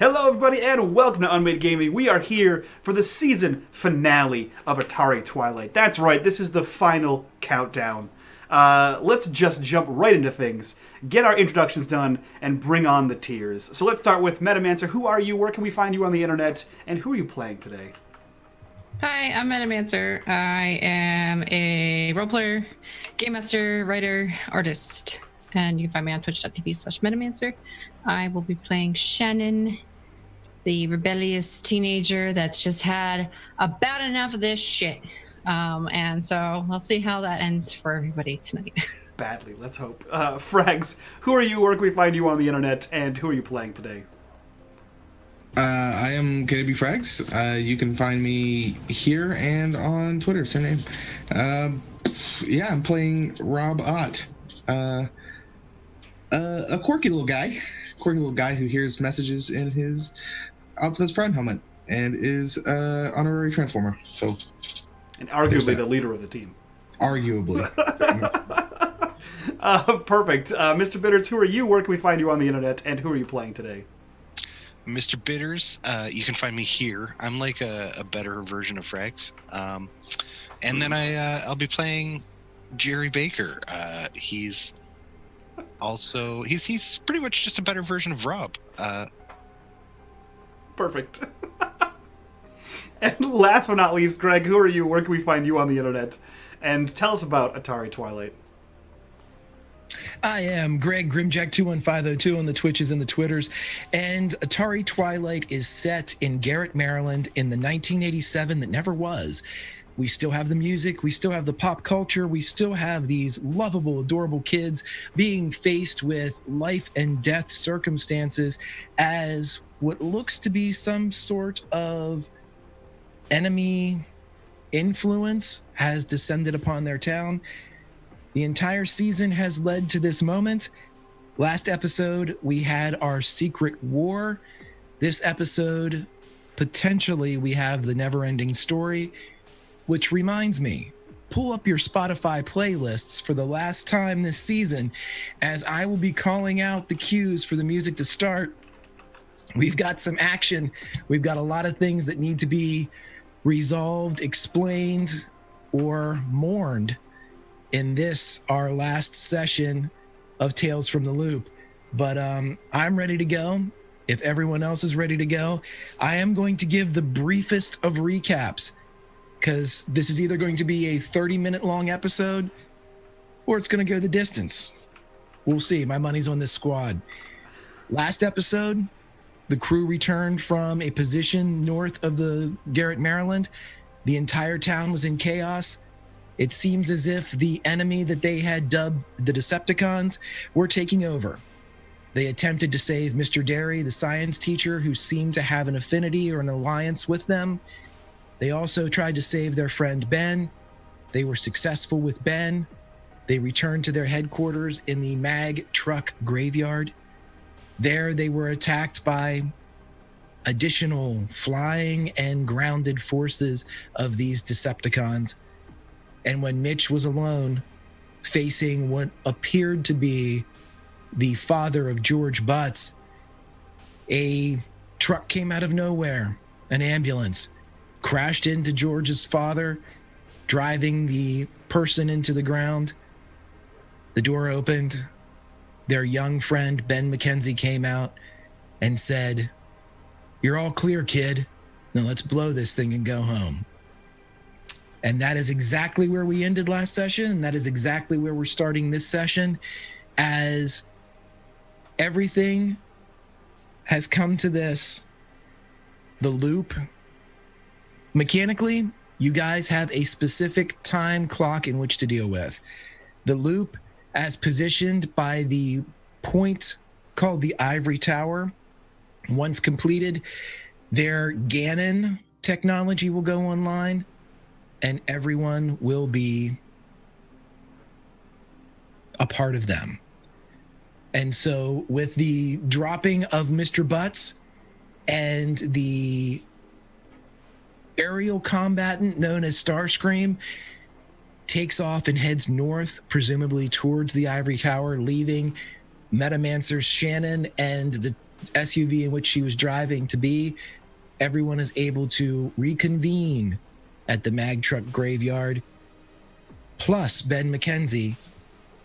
Hello, everybody, and welcome to unMadeGaming. We are here for the season finale of Atari Twilight. That's right, this is the final countdown. Let's just jump right into things, get our introductions done, and bring on the tears. So let's start with Metamancer. Who are you? Where can we find you on the internet? And who are you playing today? Hi, I'm Metamancer. I am a role player, game master, writer, artist. And you can find me on twitch.tv/Metamancer. I will be playing Shannon, the rebellious teenager that's just had about enough of this shit. And so we'll see how that ends for everybody tonight. Badly, let's hope. Frags, who are you? Where can we find you on the internet? And who are you playing today? I am gonna be Frags. You can find me here and on Twitter, same name. I'm playing Rob Ott. A quirky little guy who hears messages in his Optimus Prime helmet and is honorary transformer. So, and arguably the leader of the team. Arguably. Perfect. Mr. Bitters, who are you? Where can we find you on the internet? And who are you playing today? Mr. Bitters, you can find me here. I'm like a better version of Frags. And then I'll be playing Jerry Baker. He's pretty much just a better version of Rob. Perfect. And last but not least, Greg, who are you? Where can we find you on the internet? And tell us about Atari Twilight. I am Greg Grimjack21502 on the Twitches and the Twitters, and Atari Twilight is set in Garrett, Maryland in the 1987 that never was. We still have the music, we still have the pop culture, we still have these lovable, adorable kids being faced with life and death circumstances as what looks to be some sort of enemy influence has descended upon their town. The entire season has led to this moment. Last episode, we had our secret war. This episode, potentially, we have the never-ending story. Which reminds me, pull up your Spotify playlists for the last time this season, as I will be calling out the cues for the music to start. We've got some action. We've got a lot of things that need to be resolved, explained, or mourned in this, our last session of Tales from the Loop. But I'm ready to go. If everyone else is ready to go, I am going to give the briefest of recaps, because this is either going to be a 30-minute long episode or it's going to go the distance. We'll see. My money's on this squad. Last episode, the crew returned from a position north of the Garrett, Maryland. The entire town was in chaos. It seems as if the enemy that they had dubbed the Decepticons were taking over. They attempted to save Mr. Derry, the science teacher, who seemed to have an affinity or an alliance with them. They also tried to save their friend Ben. They were successful with Ben. They returned to their headquarters in the Mag Truck Graveyard. There they were attacked by additional flying and grounded forces of these Decepticons. And when Mitch was alone, facing what appeared to be the father of George Butts, a truck came out of nowhere, an ambulance, crashed into George's father, driving the person into the ground. The door opened. Their young friend, Ben McKenzie, came out and said, "You're all clear, kid. Now let's blow this thing and go home." And that is exactly where we ended last session, and that is exactly where we're starting this session, as everything has come to this. The loop. Mechanically, you guys have a specific time clock in which to deal with. The loop, as positioned by the point called the Ivory Tower, once completed, their Ganon technology will go online, and everyone will be a part of them. And so with the dropping of Mr. Butts and the aerial combatant known as Starscream takes off and heads north, presumably towards the Ivory Tower, leaving Metamancer's Shannon and SUV in which she was driving to be, everyone is able to reconvene at the mag truck graveyard, plus Ben McKenzie,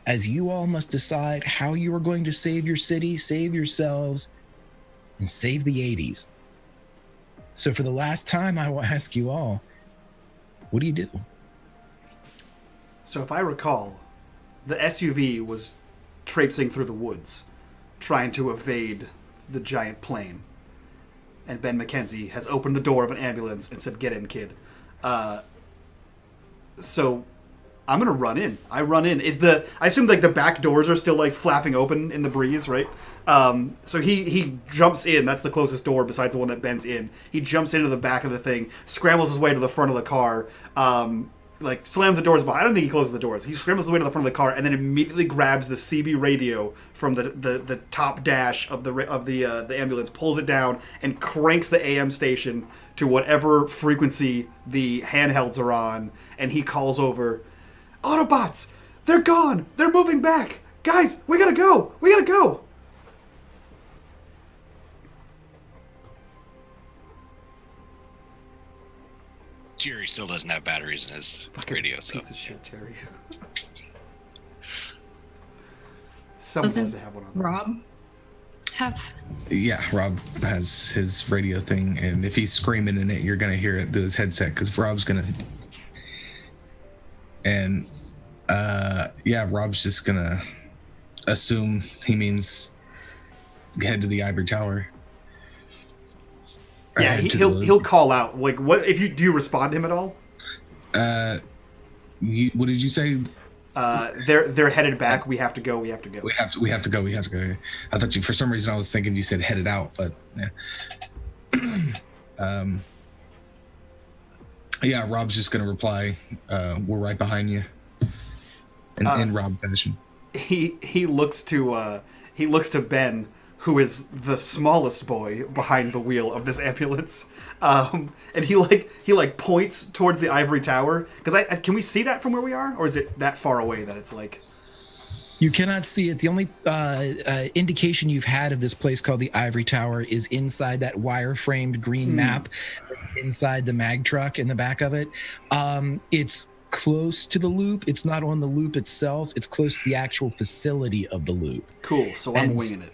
as you all must decide how you are going to save your city, save yourselves, and save the 80s. So for the last time, I will ask you all, what do you do? So if I recall, the SUV was traipsing through the woods, trying to evade the giant plane. And Ben McKenzie has opened the door of an ambulance and said, "Get in, kid." So I'm gonna run in. I run in. I assume like the back doors are still like flapping open in the breeze, right? So he jumps in. That's the closest door besides the one that Ben's in. He jumps into the back of the thing, scrambles his way to the front of the car, like slams the doors behind. I don't think he closes the doors. He scrambles his way to the front of the car and then immediately grabs the CB radio from the top dash of the ambulance, pulls it down, and cranks the AM station to whatever frequency the handhelds are on. And he calls over, "Autobots, they're gone. They're moving back. Guys, we gotta go. We gotta go." Jerry still doesn't have batteries in his radio, so Piece of shit, Jerry. Someone has to have one on. Rob have? Yeah, Rob has his radio thing, and if he's screaming in it, you're gonna hear it through his headset because Rob's gonna. And Rob's just gonna assume he means head to the ivory tower. Or Yeah, head to he'll call out. Like, what if do you respond to him at all? What did you say? They're headed back. We have to go. We have to go. We have to go. I thought you, for some reason, I was thinking you said headed out, but yeah. Rob's just gonna reply, "We're right behind you," in Rob fashion. He looks to Ben, who is the smallest boy behind the wheel of this ambulance, and he points towards the ivory tower. Because can we see that from where we are, or is it that far away that it's like? You cannot see it. The only indication you've had of this place called the Ivory Tower is inside that wire-framed green map, inside the mag truck in the back of it. It's close to the loop. It's not on the loop itself. It's close to the actual facility of the loop. Cool. So I'm winging it.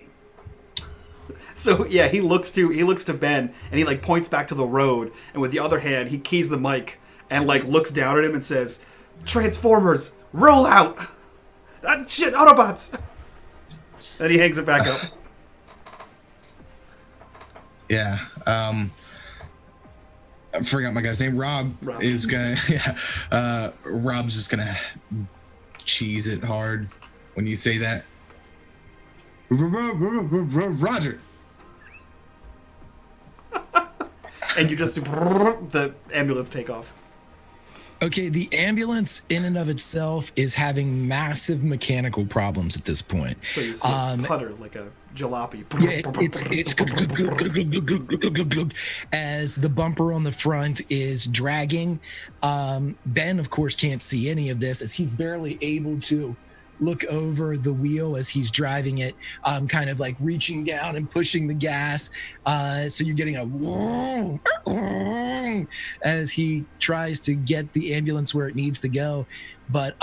So yeah, he looks to Ben and he points back to the road, and with the other hand he keys the mic and looks down at him and says, "Transformers, roll out! Shit, Autobots!" And he hangs it back up. Yeah. I forgot my guy's name. Rob. Is gonna. Yeah. Rob's just gonna cheese it hard when you say that. Roger. And you just the ambulance take off. Okay, the ambulance in and of itself is having massive mechanical problems at this point. So you see a putter like a jalopy. Yeah, it's as the bumper on the front is dragging. Ben, of course, can't see any of this as he's barely able to look over the wheel as he's driving it, kind of reaching down and pushing the gas. So you're getting a as he tries to get the ambulance where it needs to go. But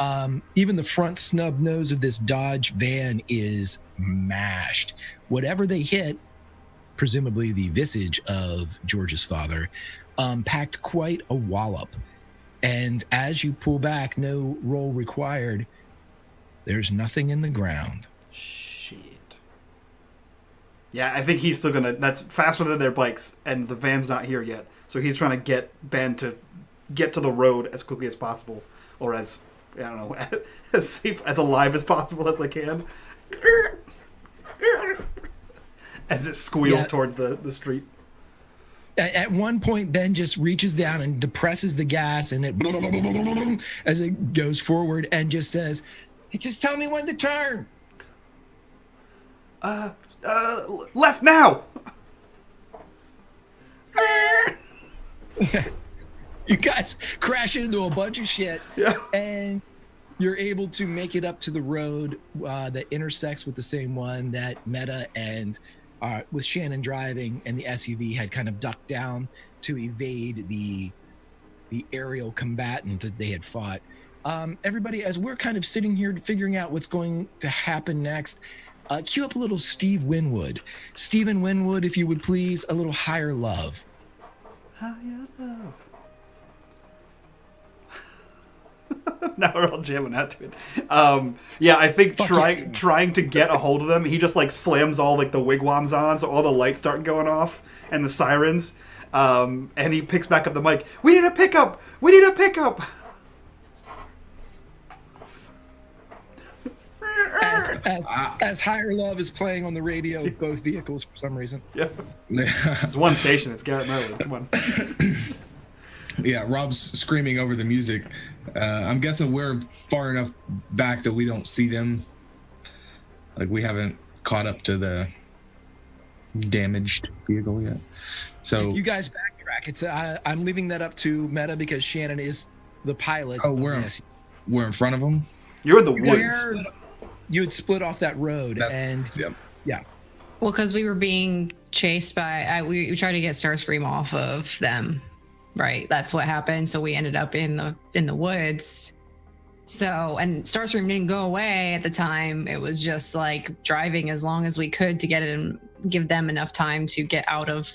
even the front snub nose of this Dodge van is mashed. Whatever they hit, presumably the visage of George's father, packed quite a wallop. And as you pull back, no roll required, there's nothing in the ground. Shit. Yeah, I think he's still gonna. That's faster than their bikes, and the van's not here yet. So he's trying to get Ben to get to the road as quickly as possible, or as as safe, as alive as possible as they can. As it squeals towards the street. At one point, Ben just reaches down and depresses the gas, and it as it goes forward, and just says, "Hey, just tell me when to turn." Left now. You guys crash into a bunch of shit, and you're able to make it up to the road that intersects with the same one that Meta and with Shannon driving, and the SUV had kind of ducked down to evade the aerial combatant that they had fought. Everybody, as we're kind of sitting here figuring out what's going to happen next, cue up a little Steve Winwood. Stephen Winwood, if you would please, a little Higher Love. Higher love. Now we're all jamming out to it. Yeah, I think trying to get a hold of them, he just like slams all like the wigwams on, so all the lights start going off and the sirens. And he picks back up the mic. We need a pickup. We need a pickup. As Higher Love is playing on the radio, both vehicles for some reason. Yeah, it's one station. It's Garrett Merlin. Come on. Yeah, Rob's screaming over the music. I'm guessing we're far enough back that we don't see them. Like, we haven't caught up to the damaged vehicle yet. So you guys backtrack. It's I'm leaving that up to Meta because Shannon is the pilot. Oh, we're in front of them. You're in the woods. You had split off that road, yeah. Well, because we were being chased by, we tried to get Starscream off of them, right? That's what happened. So we ended up in the woods. So, and Starscream didn't go away at the time. It was just like driving as long as we could to get it and give them enough time to get out of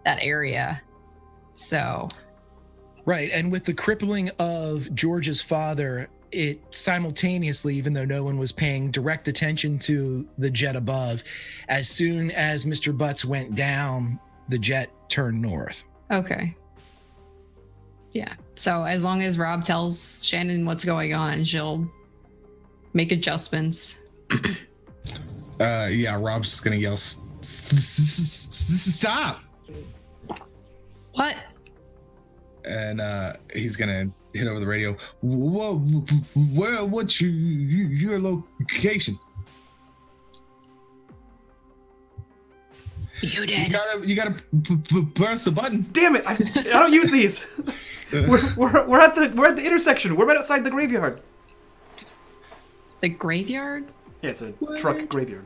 that area. So. Right. And with the crippling of George's father, it simultaneously, even though no one was paying direct attention to the jet above, as soon as Mr. Butts went down, the jet turned north. Okay. Yeah. So as long as Rob tells Shannon what's going on, she'll make adjustments. Yeah, Rob's just gonna yell, "Stop!" What? And he's gonna hit over the radio. What's your location? You did. You gotta press the button. Damn it! I don't use these. we're at the intersection. We're right outside the graveyard. The graveyard? Yeah, it's a truck graveyard.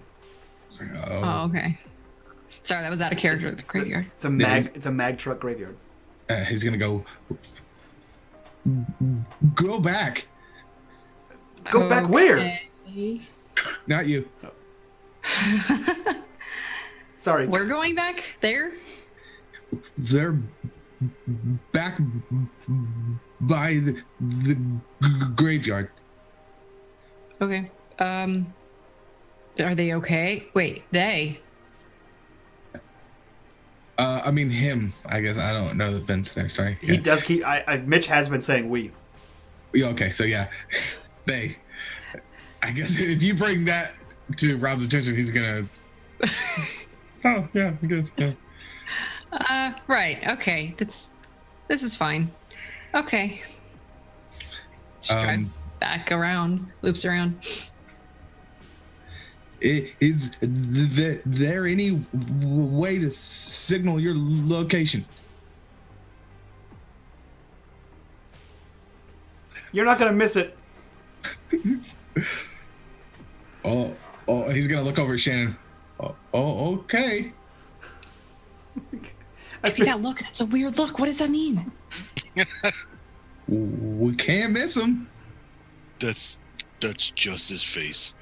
Oh, okay. Sorry, that was out of character. The graveyard. It's a mag truck graveyard. He's gonna go back. Go back where? Not you. Sorry. We're going back there? They're back by the graveyard. Okay. Are they okay? Wait, they? I mean him. I guess I don't know that Ben's there. Sorry. He does keep. Mitch has been saying we. Yeah, okay, so yeah, they. I guess if you bring that to Rob's attention, he's gonna. Oh yeah, I guess. Yeah. Right. Okay. This is fine. Okay. She drives back around, loops around. Is there any way to signal your location? You're not gonna miss it. Oh, he's gonna look over at Shannon. Oh, okay. Give me that look. That's a weird look. What does that mean? We can't miss him. That's just his face.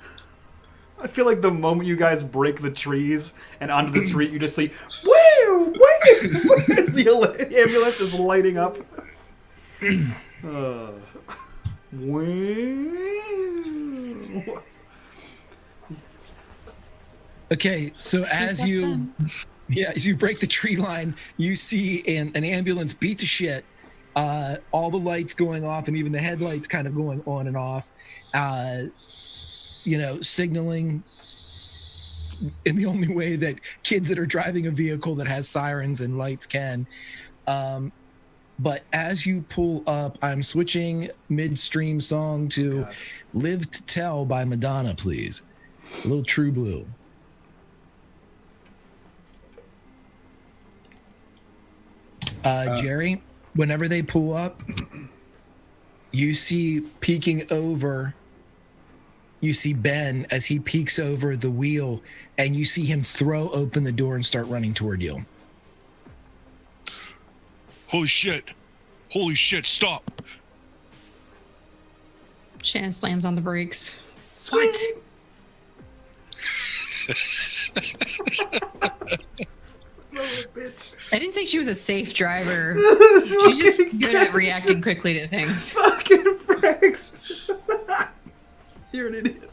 I feel like the moment you guys break the trees and onto the street, you just see, woo, woo, as the ambulance is lighting up. Okay, so as you break the tree line, you see an ambulance beat to shit. All the lights going off and even the headlights kind of going on and off. Signaling in the only way that kids that are driving a vehicle that has sirens and lights can. But as you pull up, I'm switching midstream song to Live to Tell by Madonna, please. A little True Blue. Jerry, whenever they pull up, you see peeking over you see Ben as he peeks over the wheel, and you see him throw open the door and start running toward you. Holy shit! Holy shit! Stop! Shannon slams on the brakes. What? Bitch. I didn't say she was a safe driver. She's just good at reacting quickly to things. Fucking frags. You're an idiot.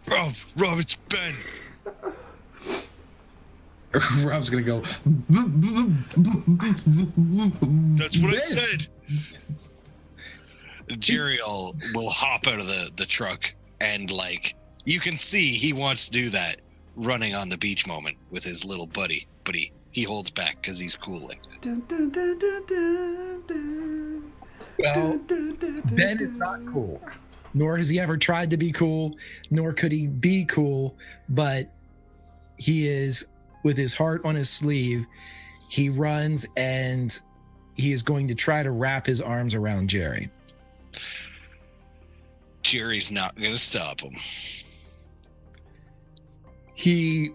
Rob, it's Ben. Rob's gonna go. That's what I said. Jerry will hop out of the truck and like you can see he wants to do that running on the beach moment with his little buddy, but he holds back because he's cool like that. Dun, dun, dun, dun, dun, dun. Well, Dun, dun, dun, Ben dun, is not dun. cool, nor has he ever tried to be cool, nor could he be cool, but he is, with his heart on his sleeve, he runs and he is going to try to wrap his arms around Jerry. Jerry's not gonna stop him. He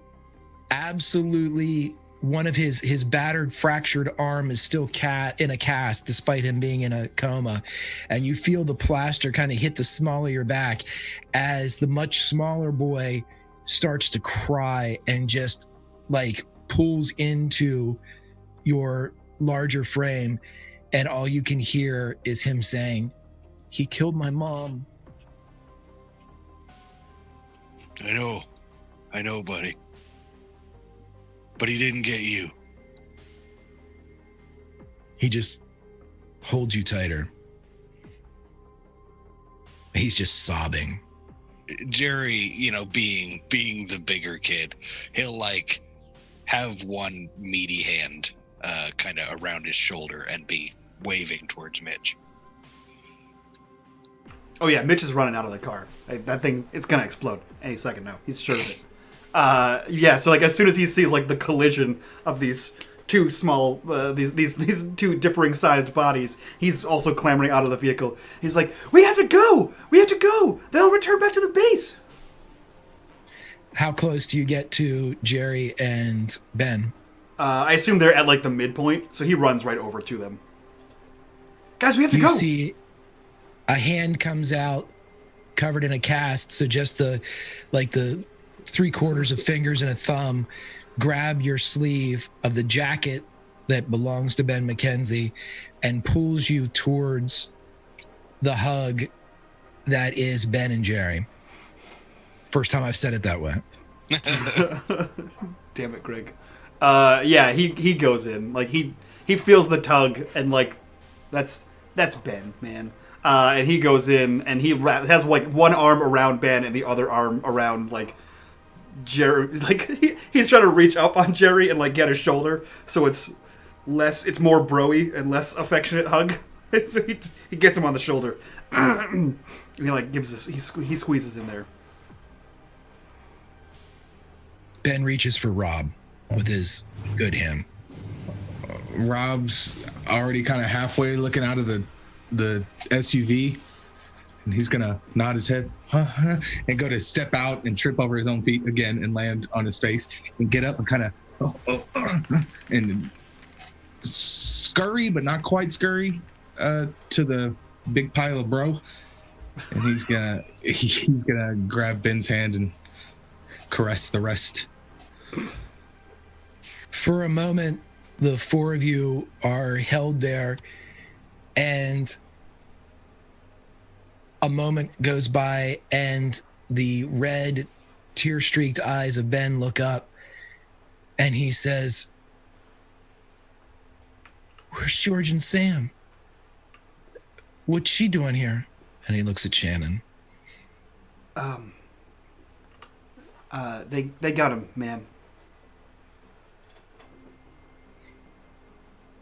absolutely, one of his battered, fractured arm is still in a cast despite him being in a coma, and you feel the plaster kind of hit the small of your back as the much smaller boy starts to cry and just like pulls into your larger frame, and all you can hear is him saying, "He killed my mom." I know, buddy. But he didn't get you. He just holds you tighter. He's just sobbing. Jerry, you know, being the bigger kid, he'll like have one meaty hand kind of around his shoulder and be waving towards Mitch. Oh yeah, Mitch is running out of the car. That thing, it's gonna explode any second now. He's sure of it. Yeah, so like as soon as he sees like the collision of these two small, these two differing sized bodies, he's also clambering out of the vehicle. He's like, "We have to go! We have to go! They'll return back to the base." How close do you get to Jerry and Ben? I assume they're at like the midpoint, so he runs right over to them. Guys, we have to You go. see a hand comes out covered in a cast, so just the 3/4 of fingers and a thumb grab your sleeve of the jacket that belongs to Ben McKenzie and pulls you towards the hug that is Ben and Jerry. First time I've said it that way. Damn it, Greg. Yeah, he goes in. Like he feels the tug, and like that's Ben, man. And he goes in, and he has like one arm around Ben and the other arm around like Jerry. Like he's trying to reach up on Jerry and like get his shoulder, so it's more bro-y and less affectionate hug. So he gets him on the shoulder. And he like gives this. He squeezes in there. Ben reaches for Rob with his good hand. Rob's already kind of halfway looking out of the SUV, and he's gonna nod his head and go to step out and trip over his own feet again and land on his face and get up and kind of and scurry, but not quite scurry, to the big pile of bro, and he's gonna grab Ben's hand and caress the rest. For a moment, the four of you are held there, and a moment goes by, and the red, tear-streaked eyes of Ben look up, and he says, "Where's George and Sam? What's she doing here?" And he looks at Shannon. They got him, man.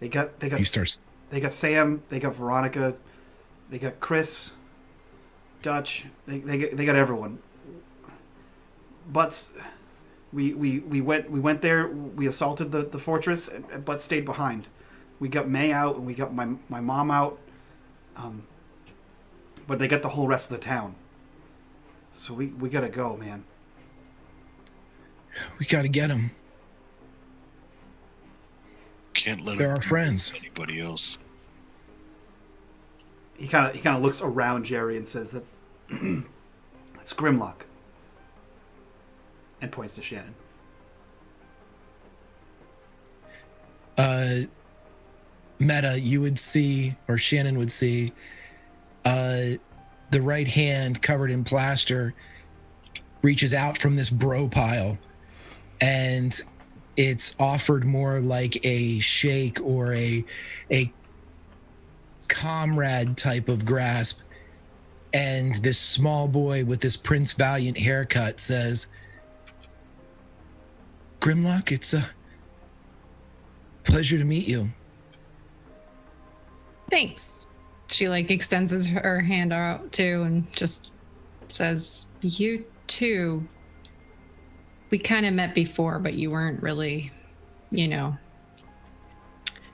They got He starts. They got Sam, they got Veronica, they got Chris, Dutch, they got everyone. Butts, we went there, we assaulted the fortress, and Butts stayed behind. We got May out, and we got my mom out. but they get the whole rest of the town. So we gotta go, man. We gotta get them. Can't let They're him our friends. Anybody else? He kind of looks around Jerry and says that it's Grimlock, and points to Shannon. Meta, you would see, or Shannon would see, the right hand covered in plaster reaches out from this bro pile, and it's offered more like a shake or a comrade type of grasp. And this small boy with this Prince Valiant haircut says, Grimlock, it's a pleasure to meet you. Thanks. She like extends her hand out too and just says, you too. We kind of met before, but you weren't really,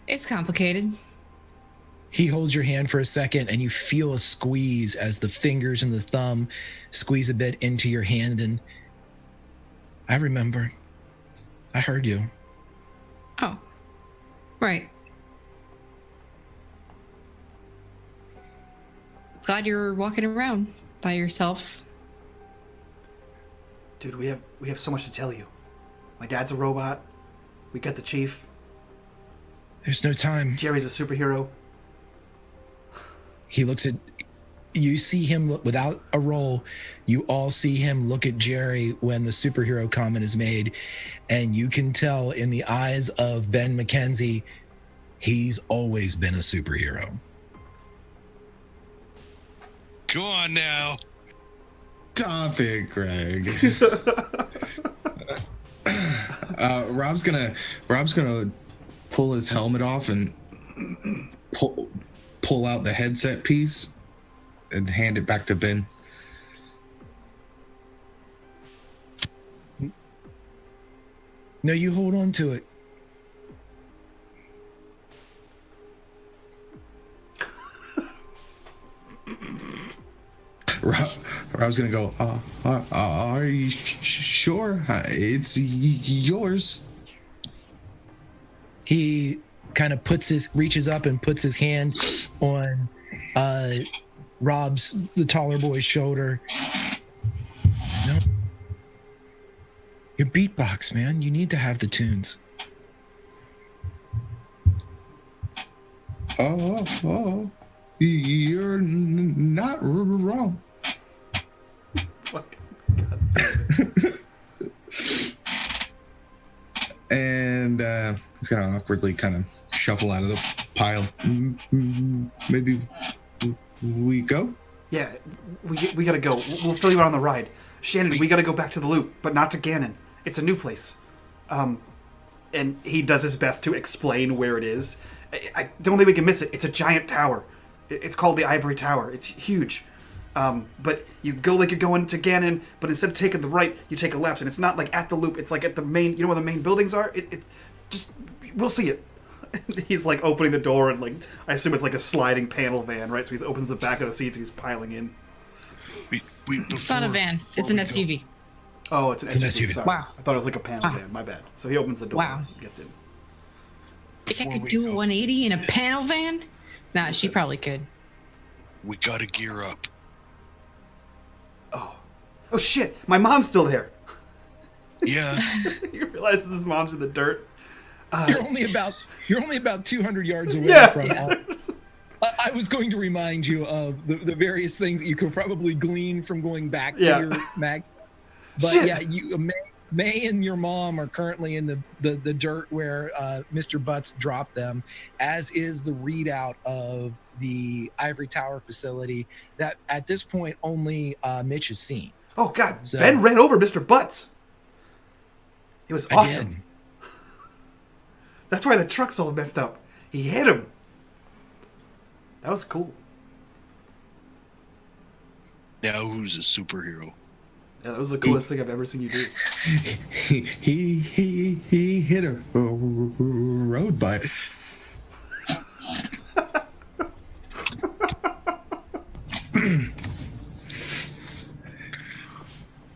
it's complicated. He holds your hand for a second and you feel a squeeze as the fingers and the thumb squeeze a bit into your hand. And I remember. I heard you. Oh, right. Glad you're walking around by yourself. Dude, we have so much to tell you. My dad's a robot. We got the chief. There's no time. Jerry's a superhero. He looks at you, see him look without a roll. You all see him look at Jerry when the superhero comment is made, and you can tell in the eyes of Ben McKenzie, he's always been a superhero. Go on now. Stop it, Greg. Rob's gonna pull his helmet off and pull out the headset piece and hand it back to Ben. No, you hold on to it. Rob's gonna go, are you sure? It's yours. He kind of reaches up and puts his hand on Rob's, the taller boy's shoulder. No. Your beatbox, man. You need to have the tunes. Oh, you're not wrong. And he's gonna awkwardly kind of shuffle out of the pile. Maybe we go? Yeah, we gotta go. We'll fill you out on the ride. Shannon, we gotta go back to the loop, but not to Ganon. It's a new place. And he does his best to explain where it is. I don't think we can miss it. It's a giant tower. It's called the Ivory Tower. It's huge. But you go like you're going to Ganon, but instead of taking the right, you take a left. And it's not like at the loop. It's like at the main, where the main buildings are? It just, we'll see it. He's like opening the door and like, I assume it's like a sliding panel van, right? So he opens the back of the seats and he's piling in. It's not a van. It's an SUV. Oh, it's an SUV. Sorry. Wow. I thought it was like a panel van. My bad. So he opens the door and gets in. Think I could do a 180 in a panel van? Nah, she probably could. We gotta gear up. Oh shit! My mom's still there. Yeah. You realize his mom's in the dirt. You're only about 200 yards away from. I was going to remind you of the various things that you could probably glean from going back to your mag. But shit. yeah, May and your mom are currently in the dirt where Mr. Butts dropped them, as is the readout of the Ivory Tower facility that at this point only Mitch has seen. Oh god, So- Ben ran over Mr. Butts. It was awesome. That's why the truck's all messed up. He hit him. That was cool. Now who's a superhero? Yeah, that was the coolest thing I've ever seen you do. He hit a road bike.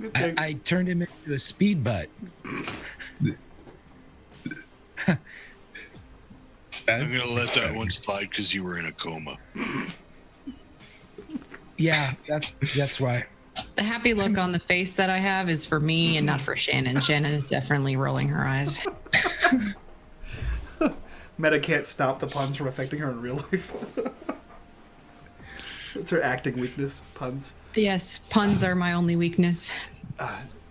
Okay. I turned him into a speed butt. I'm gonna let that one slide because you were in a coma. Yeah, that's why. The happy look on the face that I have is for me and not for Shannon. Shannon is definitely rolling her eyes. Meta can't stop the puns from affecting her in real life. It's her acting weakness, puns. Yes, puns are my only weakness.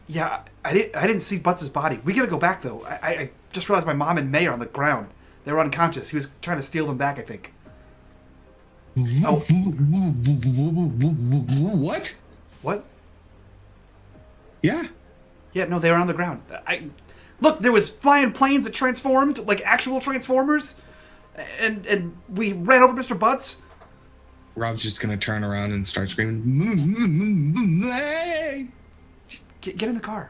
Yeah, I didn't see Butts' body. We gotta go back though. I just realized my mom and May are on the ground. They were unconscious. He was trying to steal them back, I think. Oh, What? what? Yeah. Yeah, no, they were on the ground. Look, there was flying planes that transformed like actual Transformers, and we ran over Mr. Butts. Rob's just gonna turn around and start screaming. Hey! Get in the car.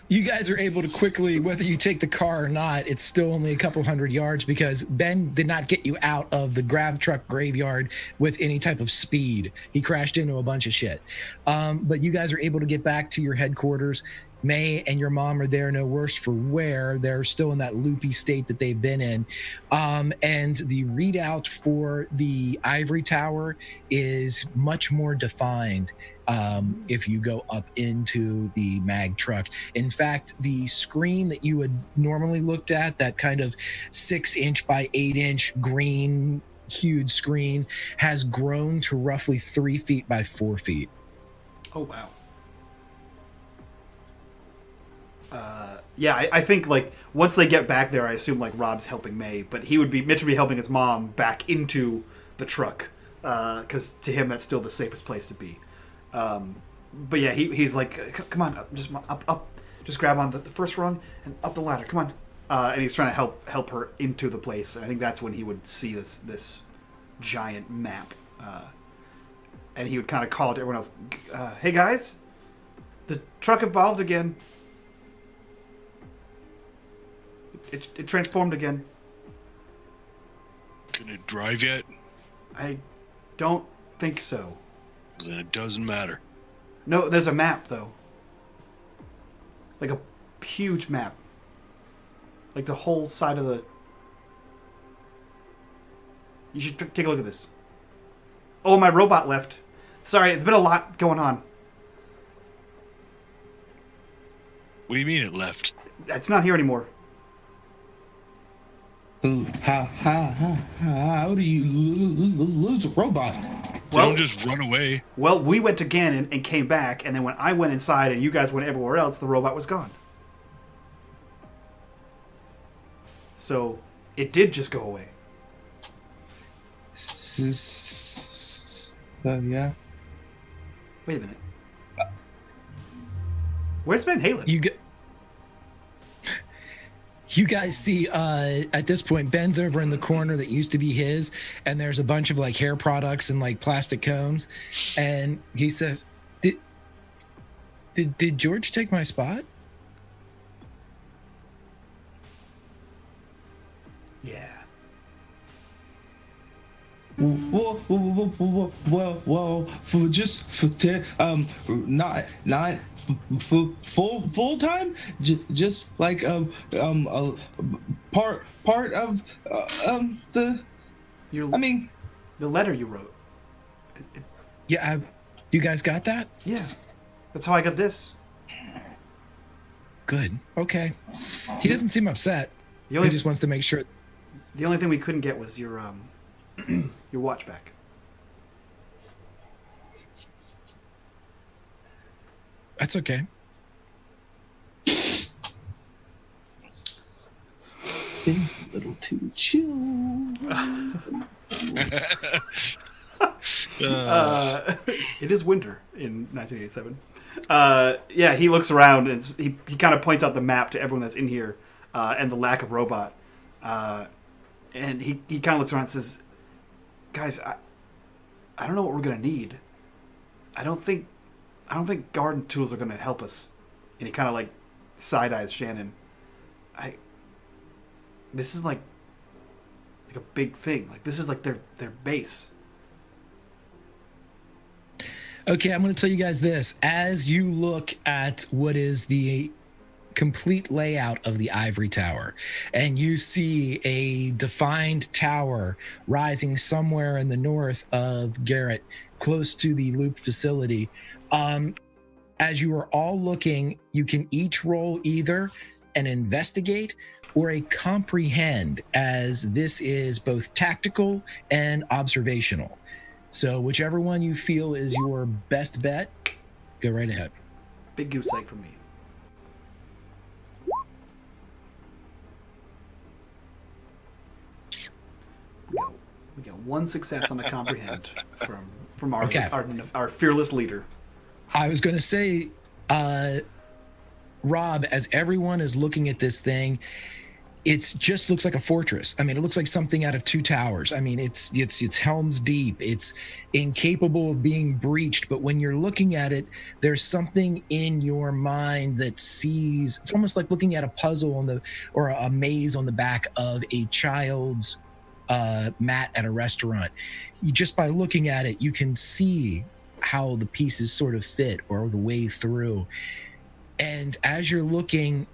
You guys are able to quickly, whether you take the car or not, it's still only a couple hundred yards because Ben did not get you out of the grav truck graveyard with any type of speed. He crashed into a bunch of shit. But you guys are able to get back to your headquarters. May and your mom are there, no worse for wear. They're still in that loopy state that they've been in. And the readout for the ivory tower is much more defined if you go up into the mag truck. In fact, the screen that you had normally looked at, that kind of 6-inch by 8-inch green huge screen, has grown to roughly 3 feet by 4 feet. Oh wow. Yeah, I think like once they get back there, I assume like Rob's helping May, but Mitch would be helping his mom back into the truck because to him that's still the safest place to be. But yeah, he's like, come on, up, just grab on the first rung and up the ladder. Come on, and he's trying to help her into the place. I think that's when he would see this giant map, and he would kind of call to everyone else, "Hey guys, the truck evolved again." It transformed again. Can it drive yet? I don't think so. Then it doesn't matter. No, there's a map, though. Like a huge map. Like the whole side of the... You should take a look at this. Oh, my robot left. Sorry, it's been a lot going on. What do you mean it left? It's not here anymore. How do you lose a robot? Well- Don't just run away. Well, we went to Ganon and came back, and then when I went inside and you guys went everywhere else, the robot was gone. So, it did just go away. Yeah. Wait a minute. Where's Van Halen? You guys see at this point Ben's over in the corner that used to be his, and there's a bunch of like hair products and like plastic combs, and he says, did George take my spot? Yeah. Well, for just for not full time, just like part of the. I mean, the letter you wrote. Yeah, you guys got that? Yeah, that's how I got this. Good. Okay. He doesn't seem upset. The only He just wants to make sure. the only thing we couldn't get was your your watch back. That's okay. Things a little too chill. It is winter in 1987. Yeah, he looks around and he kind of points out the map to everyone that's in here and the lack of robot. And he kind of looks around and says, "Guys, I don't know what we're gonna need. I don't think garden tools are gonna help us." And he kind of like side eyes Shannon. This is like a big thing. Like this is like their base. Okay, I'm going to tell you guys this. As you look at what is the complete layout of the ivory tower, and you see a defined tower rising somewhere in the north of Garrett, close to the loop facility, as you are all looking, you can each roll either an investigate or a comprehend, as this is both tactical and observational. So whichever one you feel is your best bet, go right ahead. Big goose egg for me. We got one success on the comprehend from our, Okay. our fearless leader. I was going to say, Rob, as everyone is looking at this thing, it just looks like a fortress. I mean, it looks like something out of Two Towers. I mean, it's helms deep. It's incapable of being breached. But when you're looking at it, there's something in your mind that sees. It's almost like looking at a puzzle or a maze on the back of a child's mat at a restaurant. Just by looking at it, you can see how the pieces sort of fit or the way through. And as you're looking,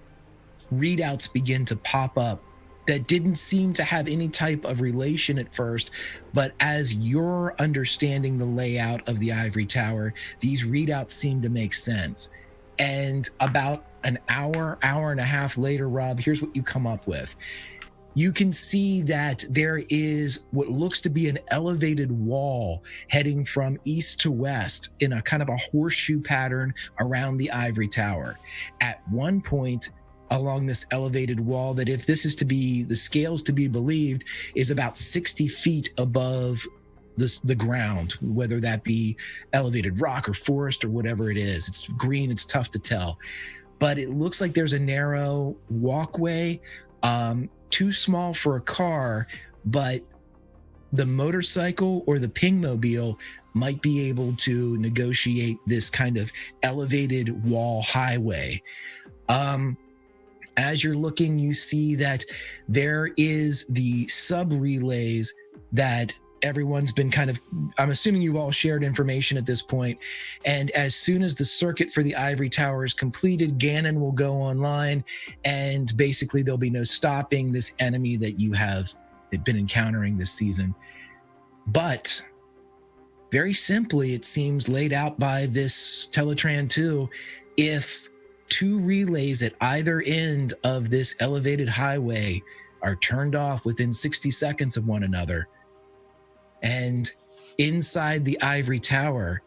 readouts begin to pop up that didn't seem to have any type of relation at first, but as you're understanding the layout of the ivory tower, these readouts seem to make sense. And about an hour and a half later, Rob, here's what you come up with. You can see that there is what looks to be an elevated wall heading from east to west in a kind of a horseshoe pattern around the ivory tower. At one point along this elevated wall, that if this is to be the scales to be believed, is about 60 feet above the ground, whether that be elevated rock or forest or whatever it is. It's green, it's tough to tell. But it looks like there's a narrow walkway, too small for a car, but the motorcycle or the pingmobile might be able to negotiate this kind of elevated wall highway. As you're looking, you see that there is the sub-relays that everyone's been kind of, I'm assuming you've all shared information at this point. And as soon as the circuit for the ivory tower is completed, Ganon will go online, and basically there'll be no stopping this enemy that you have been encountering this season. But very simply, it seems laid out by this Teletran 2, if two relays at either end of this elevated highway are turned off within 60 seconds of one another, and inside the ivory tower,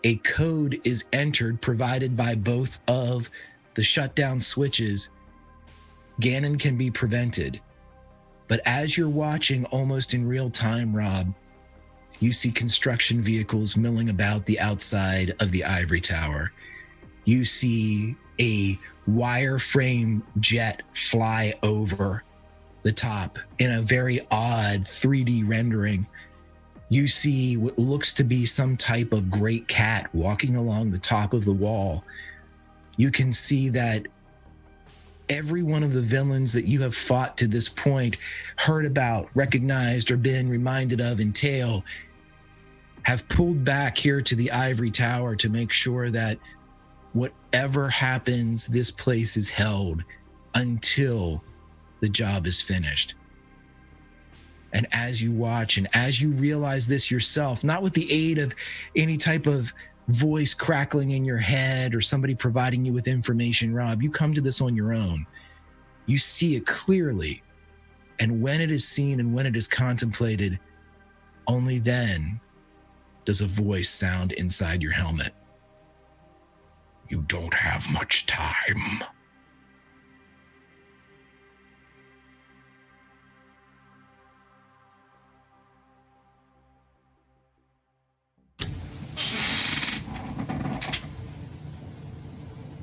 a code is entered provided by both of the shutdown switches, Ganon can be prevented. But as you're watching almost in real time, Rob, you see construction vehicles milling about the outside of the ivory tower. You see a wireframe jet fly over the top in a very odd 3D rendering. You see what looks to be some type of great cat walking along the top of the wall. You can see that every one of the villains that you have fought to this point, heard about, recognized, or been reminded of in tale, have pulled back here to the ivory tower to make sure that whatever happens, this place is held until the job is finished. And as you watch and as you realize this yourself, not with the aid of any type of voice crackling in your head or somebody providing you with information, Rob, you come to this on your own. You see it clearly. And when it is seen and when it is contemplated, only then does a voice sound inside your helmet. You don't have much time.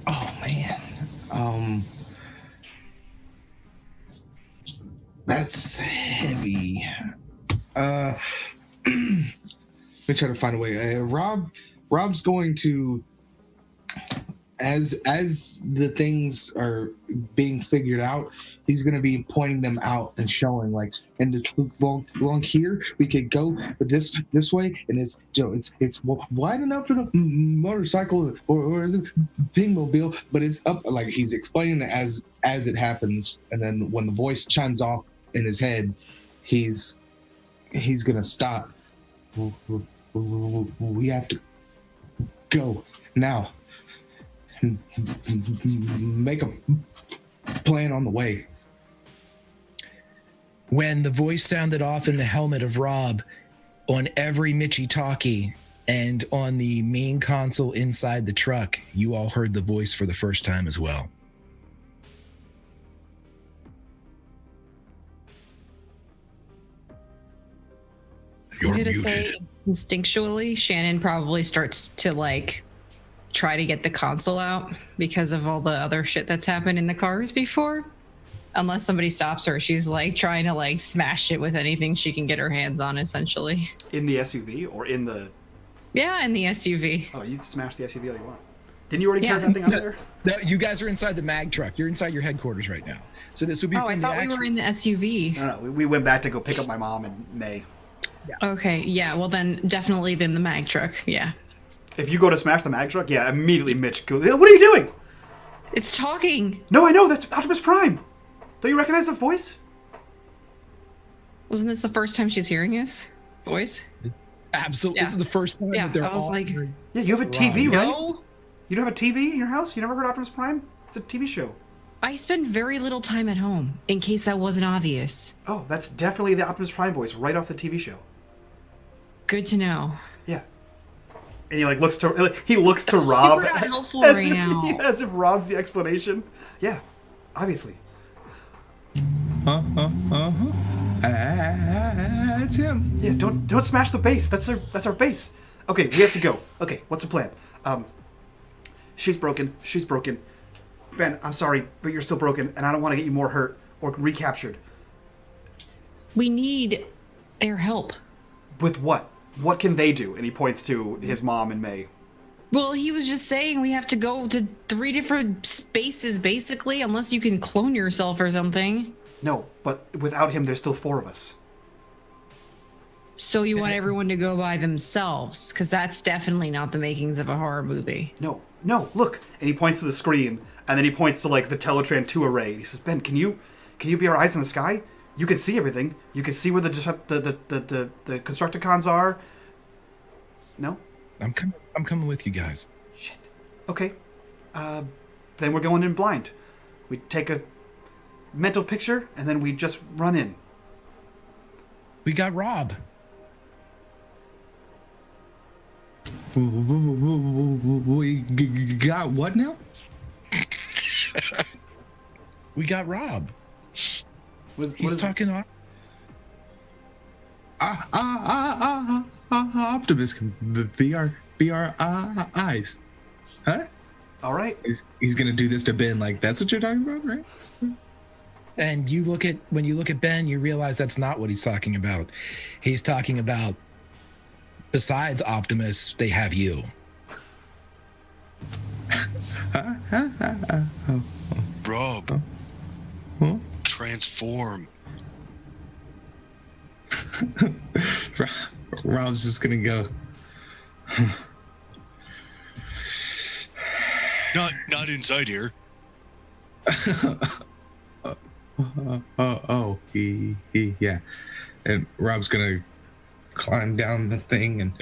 Oh man. That's heavy. Let me try to find a way. Rob's going to as the things are being figured out, he's going to be pointing them out and showing like, and along here we could go, but this way, and it's wide enough for the motorcycle or the pingmobile, but it's up, like he's explaining it as it happens, and then when the voice chimes off in his head, he's going to stop. We have to go now. Make a plan on the way. When the voice sounded off in the helmet of Rob, on every Mitchie talkie and on the main console inside the truck, you all heard the voice for the first time as well. I'm gonna say instinctually, Shannon probably starts to like try to get the console out because of all the other shit that's happened in the cars before. Unless somebody stops her, she's like trying to like smash it with anything she can get her hands on, essentially. In the SUV or in the? Yeah, in the SUV. Oh, you smashed the SUV all you want. Didn't you already tear that thing out of there? No, you guys are inside the mag truck. You're inside your headquarters right now. So this would be. Oh, I thought we were in the SUV. No, we went back to go pick up my mom in May. Yeah. Okay, yeah, well then definitely then the mag truck, yeah. If you go to smash the mag truck, yeah, immediately Mitch goes, what are you doing? It's talking. No, I know, that's Optimus Prime. Don't you recognize the voice? Wasn't this the first time she's hearing his voice? Absolutely. Yeah. This is the first time that they're I was all like, Yeah, you have a TV, right? no. You don't have a TV in your house? You never heard Optimus Prime? It's a TV show. I spend very little time at home, in case that wasn't obvious. Oh, that's definitely the Optimus Prime voice right off the TV show. Good to know. Yeah. And he like looks to Rob Super not helpful right now. as if Rob's the explanation. Yeah, obviously. That's him. Yeah, don't smash the base. That's our base. Okay, we have to go. Okay, what's the plan? She's broken. Ben, I'm sorry, but you're still broken, and I don't want to get you more hurt or recaptured. We need their help. With what? What can they do? And he points to his mom and May. Well, he was just saying we have to go to 3 different spaces, basically, unless you can clone yourself or something. No, but without him, there's still 4 of us. So you want everyone to go by themselves, because that's definitely not the makings of a horror movie. No, look. And he points to the screen, and then he points to like the Teletran 2 array. He says, Ben, can you be our eyes in the sky? You can see everything. You can see where the Constructicons are. No? I'm coming with you guys. Shit. Okay. Then we're going in blind. We take a mental picture, and then we just run in. We got Rob. We got what now? We got Rob. He's talking on. Optimus can be our eyes. Huh? All right. He's gonna do this to Ben. Like, that's what you're talking about, right? And when you look at Ben, you realize that's not what he's talking about. He's talking about, besides Optimus, they have you. Rob, Huh? transform. Rob's just gonna go. Not inside here. Yeah. And Rob's gonna climb down the thing and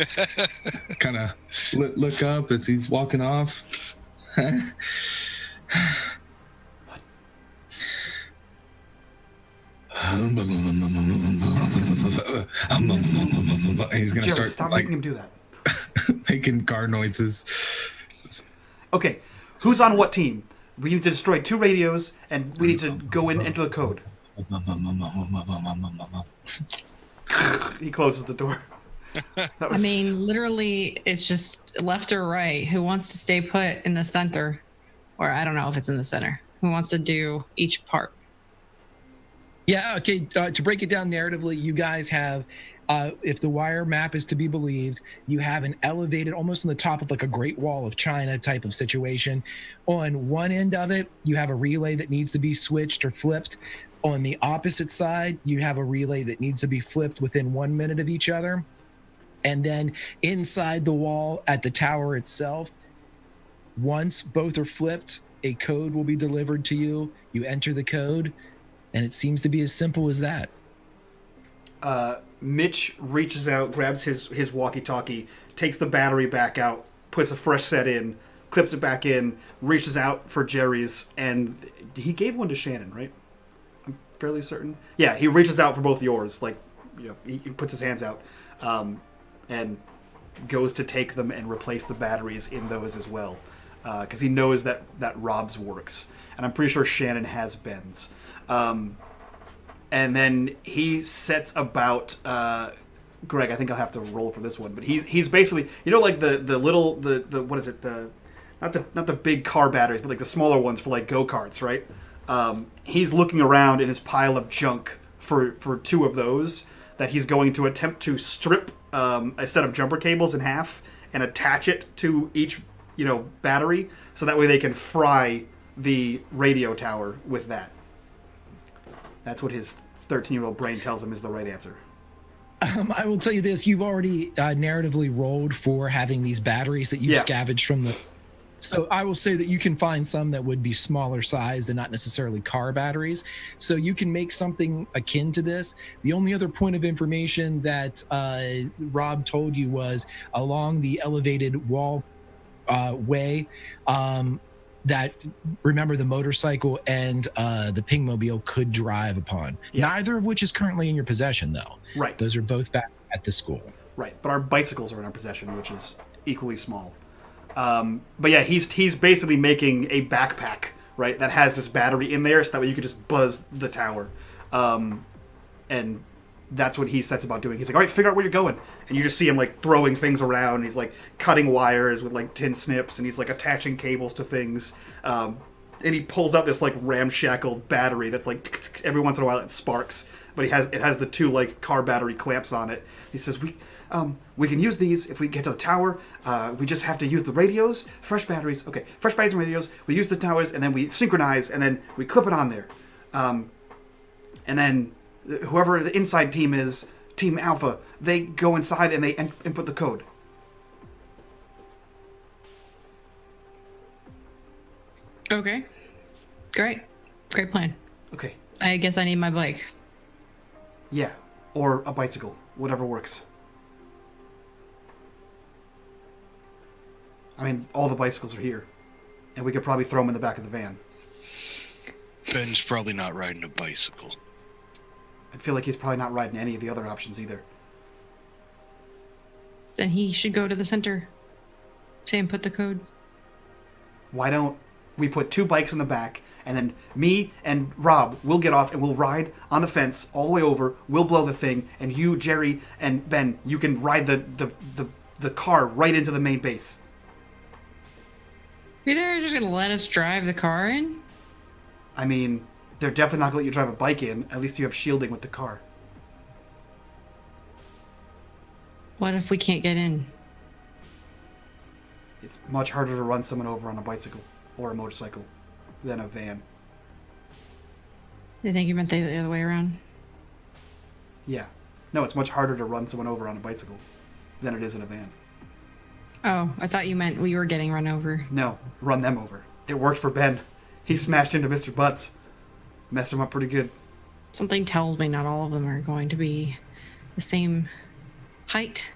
kind of look up as he's walking off. He's gonna Jerry, start stop like making him do that. making car noises. Okay, who's on what team? We need to destroy 2 radios, and we need to go in, enter the code. He closes the door. That was, Literally, it's just left or right. Who wants to stay put in the center? Or I don't know if it's in the center. Who wants to do each part? Yeah, okay. To break it down narratively, you guys have, if the wire map is to be believed, you have an elevated, almost on the top of like a Great Wall of China type of situation. On one end of it, you have a relay that needs to be switched or flipped. On the opposite side, you have a relay that needs to be flipped within 1 minute of each other. And then inside the wall at the tower itself, once both are flipped, a code will be delivered to you. You enter the code, and it seems to be as simple as that. Mitch reaches out, grabs his walkie-talkie, takes the battery back out, puts a fresh set in, clips it back in, reaches out for Jerry's, and he gave one to Shannon, right? I'm fairly certain. Yeah, he reaches out for both yours. Like, he puts his hands out, and goes to take them and replace the batteries in those as well, because he knows that Rob's works, and I'm pretty sure Shannon has Ben's. And then he sets about Greg. I think I'll have to roll for this one, but he's basically, like the little what is it, the not the big car batteries, but like the smaller ones for like go-karts, right? He's looking around in his pile of junk for two of those that he's going to attempt to strip a set of jumper cables in half and attach it to each battery, so that way they can fry the radio tower with that. That's what his 13-year-old brain tells him is the right answer. I will tell you this. You've already narratively rolled for having these batteries that you've scavenged from the... So I will say that you can find some that would be smaller size and not necessarily car batteries. So you can make something akin to this. The only other point of information that Rob told you was along the elevated wall way, that, remember, the motorcycle and the Pingmobile could drive upon. Yeah. Neither of which is currently in your possession, though. Right. Those are both back at the school. Right, but our bicycles are in our possession, which is equally small. But yeah, he's basically making a backpack, right, that has this battery in there, so that way you could just buzz the tower. And that's what he sets about doing. He's like, all right, figure out where you're going. And you just see him like throwing things around. He's like cutting wires with like tin snips, and he's like attaching cables to things. And he pulls out this like ramshackle battery that's like every once in a while it sparks, but it has the two like car battery clamps on it. He says, we can use these if we get to the tower. We just have to use the radios, fresh batteries. Okay, fresh batteries and radios. We use the towers, and then we synchronize, and then we clip it on there. And then whoever the inside team is, Team Alpha, they go inside and they input the code. Okay. Great plan. Okay. I guess I need my bike. Yeah, or a bicycle, whatever works. I mean, all the bicycles are here, and we could probably throw them in the back of the van. Ben's probably not riding a bicycle. I feel like he's probably not riding any of the other options either. Then he should go to the center. Say and put the code. Why don't we put two bikes in the back, and then me and Rob will get off and we'll ride on the fence all the way over. We'll blow the thing, and you, Jerry, and Ben, you can ride the car right into the main base. You're there just gonna let us drive the car in? I mean, they're definitely not gonna let you drive a bike in. At least you have shielding with the car. What if we can't get in? It's much harder to run someone over on a bicycle or a motorcycle than a van. I think you meant the other way around. Yeah. No, it's much harder to run someone over on a bicycle than it is in a van. Oh, I thought you meant we were getting run over. No, run them over. It worked for Ben. He smashed into Mr. Butts. Messed him up pretty good. Something tells me not all of them are going to be the same height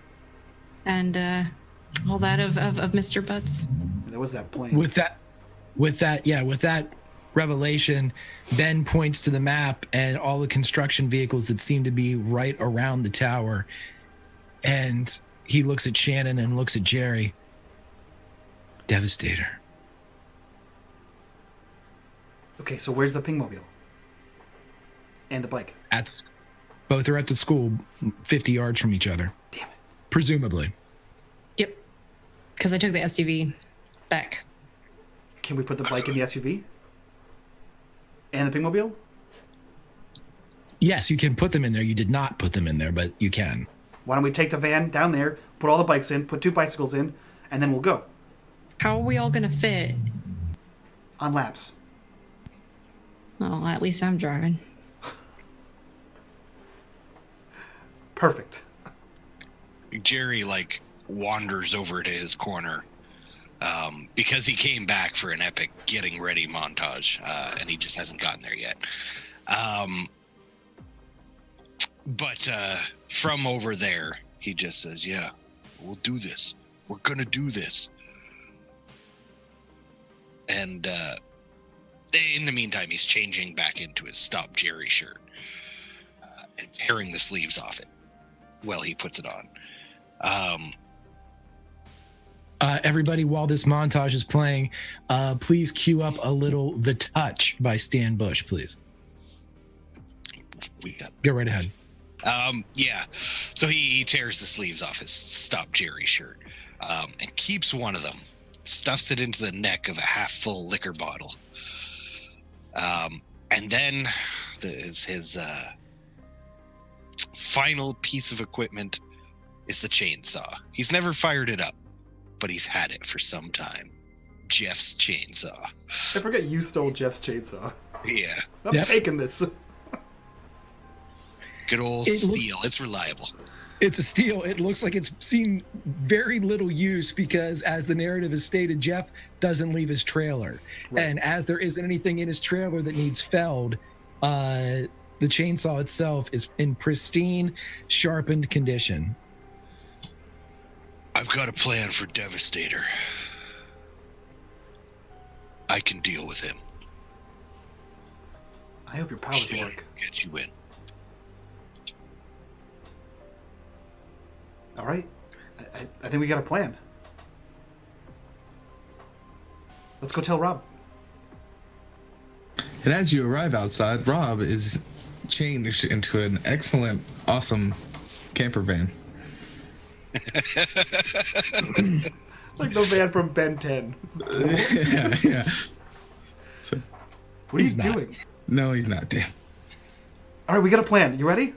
and all that of Mr. Butts. And there was that plane. With that revelation, Ben points to the map and all the construction vehicles that seem to be right around the tower. And he looks at Shannon and looks at Jerry. Devastator. Okay, so where's the Pingmobile? And the bike? Both are at the school, 50 yards from each other. Damn it. Presumably. Yep. Because I took the SUV back. Can we put the bike in the SUV? And the Pingmobile? Yes, you can put them in there. You did not put them in there, but you can. Why don't we take the van down there, put all the bikes in, put 2 bicycles in, and then we'll go How are we all gonna fit? on laps. Well, at least I'm driving. Perfect. Jerry like wanders over to his corner because he came back for an epic getting ready montage and he just hasn't gotten there yet. But from over there, he just says, "Yeah, we'll do this. We're gonna do this." And in the meantime, he's changing back into his Stop Jerry shirt and tearing the sleeves off it while he puts it on. Everybody, while this montage is playing, please cue up a little "The Touch" by Stan Bush, please. We got Go right ahead. yeah. So he tears the sleeves off his Stop Jerry shirt and keeps one of them, stuffs it into the neck of a half-full liquor bottle. And then his final piece of equipment is the chainsaw. He's never fired it up, but he's had it for some time. Jeff's chainsaw. I forget you stole Jeff's chainsaw. Yeah. I'm taking this. Good old steel. It's reliable. It's a steal. It looks like it's seen very little use because, as the narrative is stated, Jeff doesn't leave his trailer. Right. And as there isn't anything in his trailer that needs felled, the chainsaw itself is in pristine, sharpened condition. I've got a plan for Devastator. I can deal with him. I hope your powers She'll work. get you in. All right. I think we got a plan. Let's go tell Rob. And as you arrive outside, Rob is changed into an excellent, awesome camper van. Like the van from Ben 10. yeah. So, What are He's you not. doing? no, he's not. Damn. All right, we got a plan. You ready?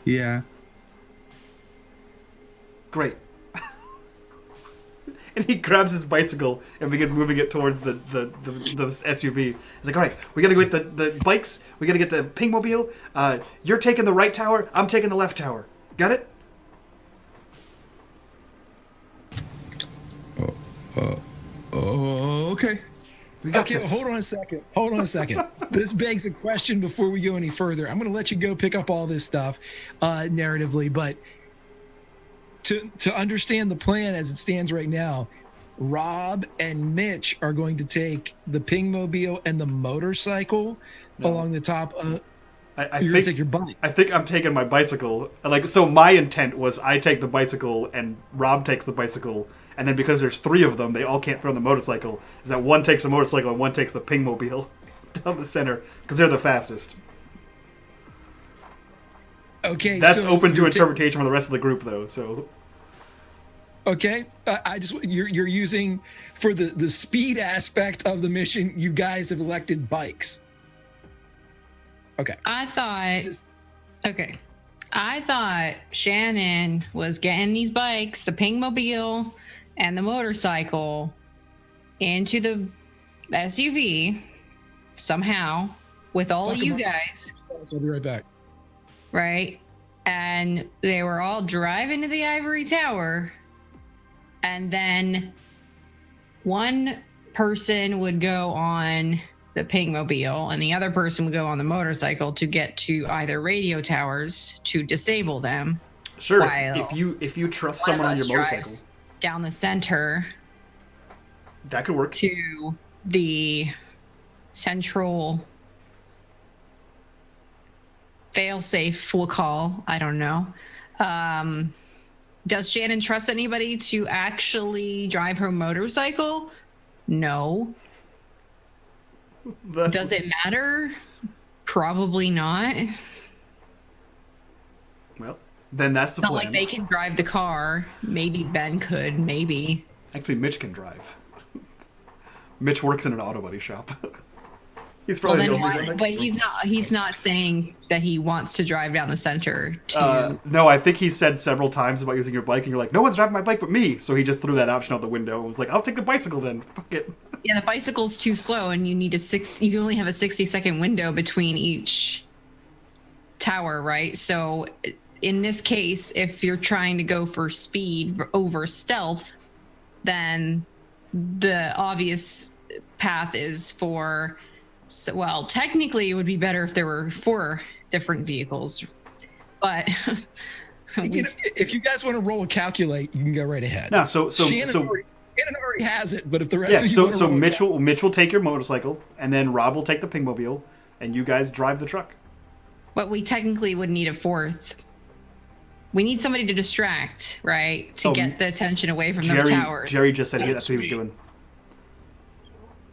Yeah. Great. And he grabs his bicycle and begins moving it towards the SUV. He's like, all right, we got to go get the bikes. We got to get the pingmobile. You're taking the right tower. I'm taking the left tower. Got it? Okay. We got Okay, this. hold on a second. This begs a question before we go any further. I'm going to let you go pick up all this stuff narratively, but to understand the plan as it stands right now, Rob and Mitch are going to take the pingmobile and the motorcycle along the top. You're going to take your bike. I think I'm taking my bicycle. So my intent was I take the bicycle and Rob takes the bicycle, and then because there's 3 of them, they all can't fit on the motorcycle. Is that one takes the motorcycle and one takes the pingmobile down the center because they're the fastest. Okay, That's so open to you're interpretation from the rest of the group, though. So okay, I just you're using for the speed aspect of the mission. You guys have elected bikes. Okay. I thought Shannon was getting these bikes, the pingmobile and the motorcycle, into the SUV somehow with all of you guys, I'll be right back. right? And they were all driving to the ivory tower, and then one person would go on the pingmobile and the other person would go on the motorcycle to get to either radio towers to disable them. sure, While if you trust One of someone on us your motorcycle, drives down the center that could work. to the central fail-safe, we'll call. I don't know. Does Shannon trust anybody to actually drive her motorcycle? No. Does it matter? Probably not. Well, Then that's the It's not plan. like they can drive the car. Maybe Ben could. Maybe. Actually, Mitch can drive. Mitch works in an auto body shop. He's probably the only one that But can he's not saying that he wants to drive down the center to. no, I think he said several times about using your bike, and you're like, no one's driving my bike but me. So he just threw that option out the window and was like, I'll take the bicycle then. Fuck it. Yeah, the bicycle's too slow, and you need you can only have a 60-second window between each tower, right? So in this case, if you're trying to go for speed over stealth, then the obvious path is for, well, technically it would be better if there were 4 different vehicles, but if you guys want to roll a calculate, you can go right ahead. No, so Shannon already has it, but if the rest of you want to so roll Mitch will take your motorcycle, and then Rob will take the Pingmobile, and you guys drive the truck. But we technically would need a 4th. We need somebody to distract, right? To get the attention away from those towers. Jerry just said that's what he was doing.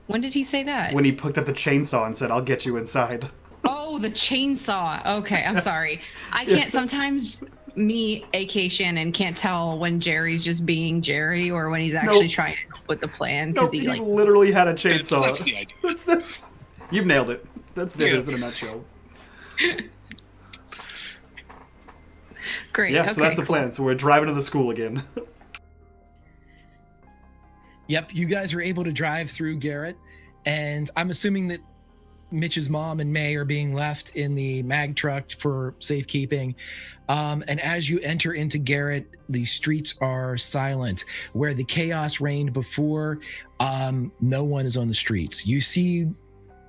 When did he say that? When he picked up the chainsaw and said, I'll get you inside. Oh, the chainsaw. Okay, I'm sorry. I can't sometimes me, AK Shannon, can't tell when Jerry's just being Jerry or when he's actually trying to help with the plan because he literally had a chainsaw. That's the idea. That's you've nailed it. That's videos in a nutshell. Great. Yeah, okay, so that's the plan. So we're driving to the school again. Yep, you guys are able to drive through Garrett, and I'm assuming that Mitch's mom and May are being left in the mag truck for safekeeping. And as you enter into Garrett, the streets are silent. Where the chaos reigned before, no one is on the streets. You see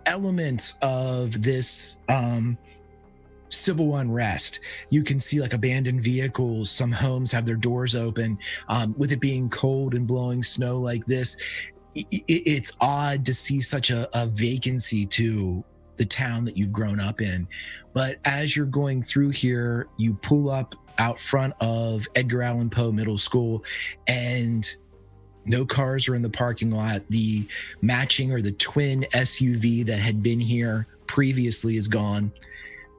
elements of this civil unrest. You can see like abandoned vehicles. Some homes have their doors open. With it being cold and blowing snow like this, it's odd to see such a vacancy to the town that you've grown up in. But as you're going through here, you pull up out front of Edgar Allan Poe Middle School, and no cars are in the parking lot. The matching or the twin SUV that had been here previously is gone.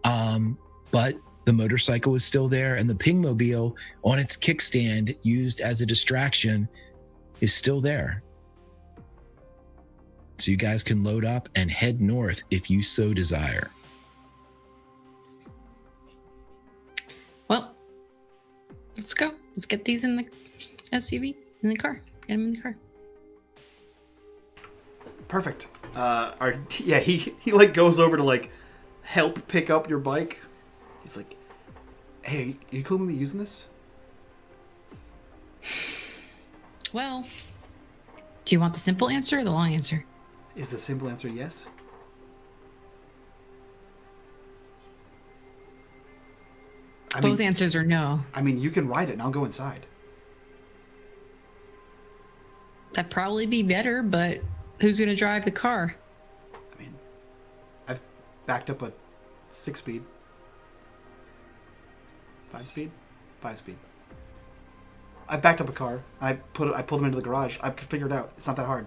But the motorcycle is still there, and the Pingmobile on its kickstand used as a distraction is still there. So you guys can load up and head north if you so desire. Well, let's go. Let's get these in the SUV, in the car. Get them in the car. Perfect. He like goes over to like help pick up your bike. He's like, hey, are you cool with me using this? Well, do you want the simple answer or the long answer? Is the simple answer yes? Both answers are no. I mean, you can ride it and I'll go inside. That'd probably be better, but who's going to drive the car? I mean, I've backed up a 6-speed. 5-speed? 5-speed. I backed up a car. I pulled them into the garage. I could figure it out. It's not that hard.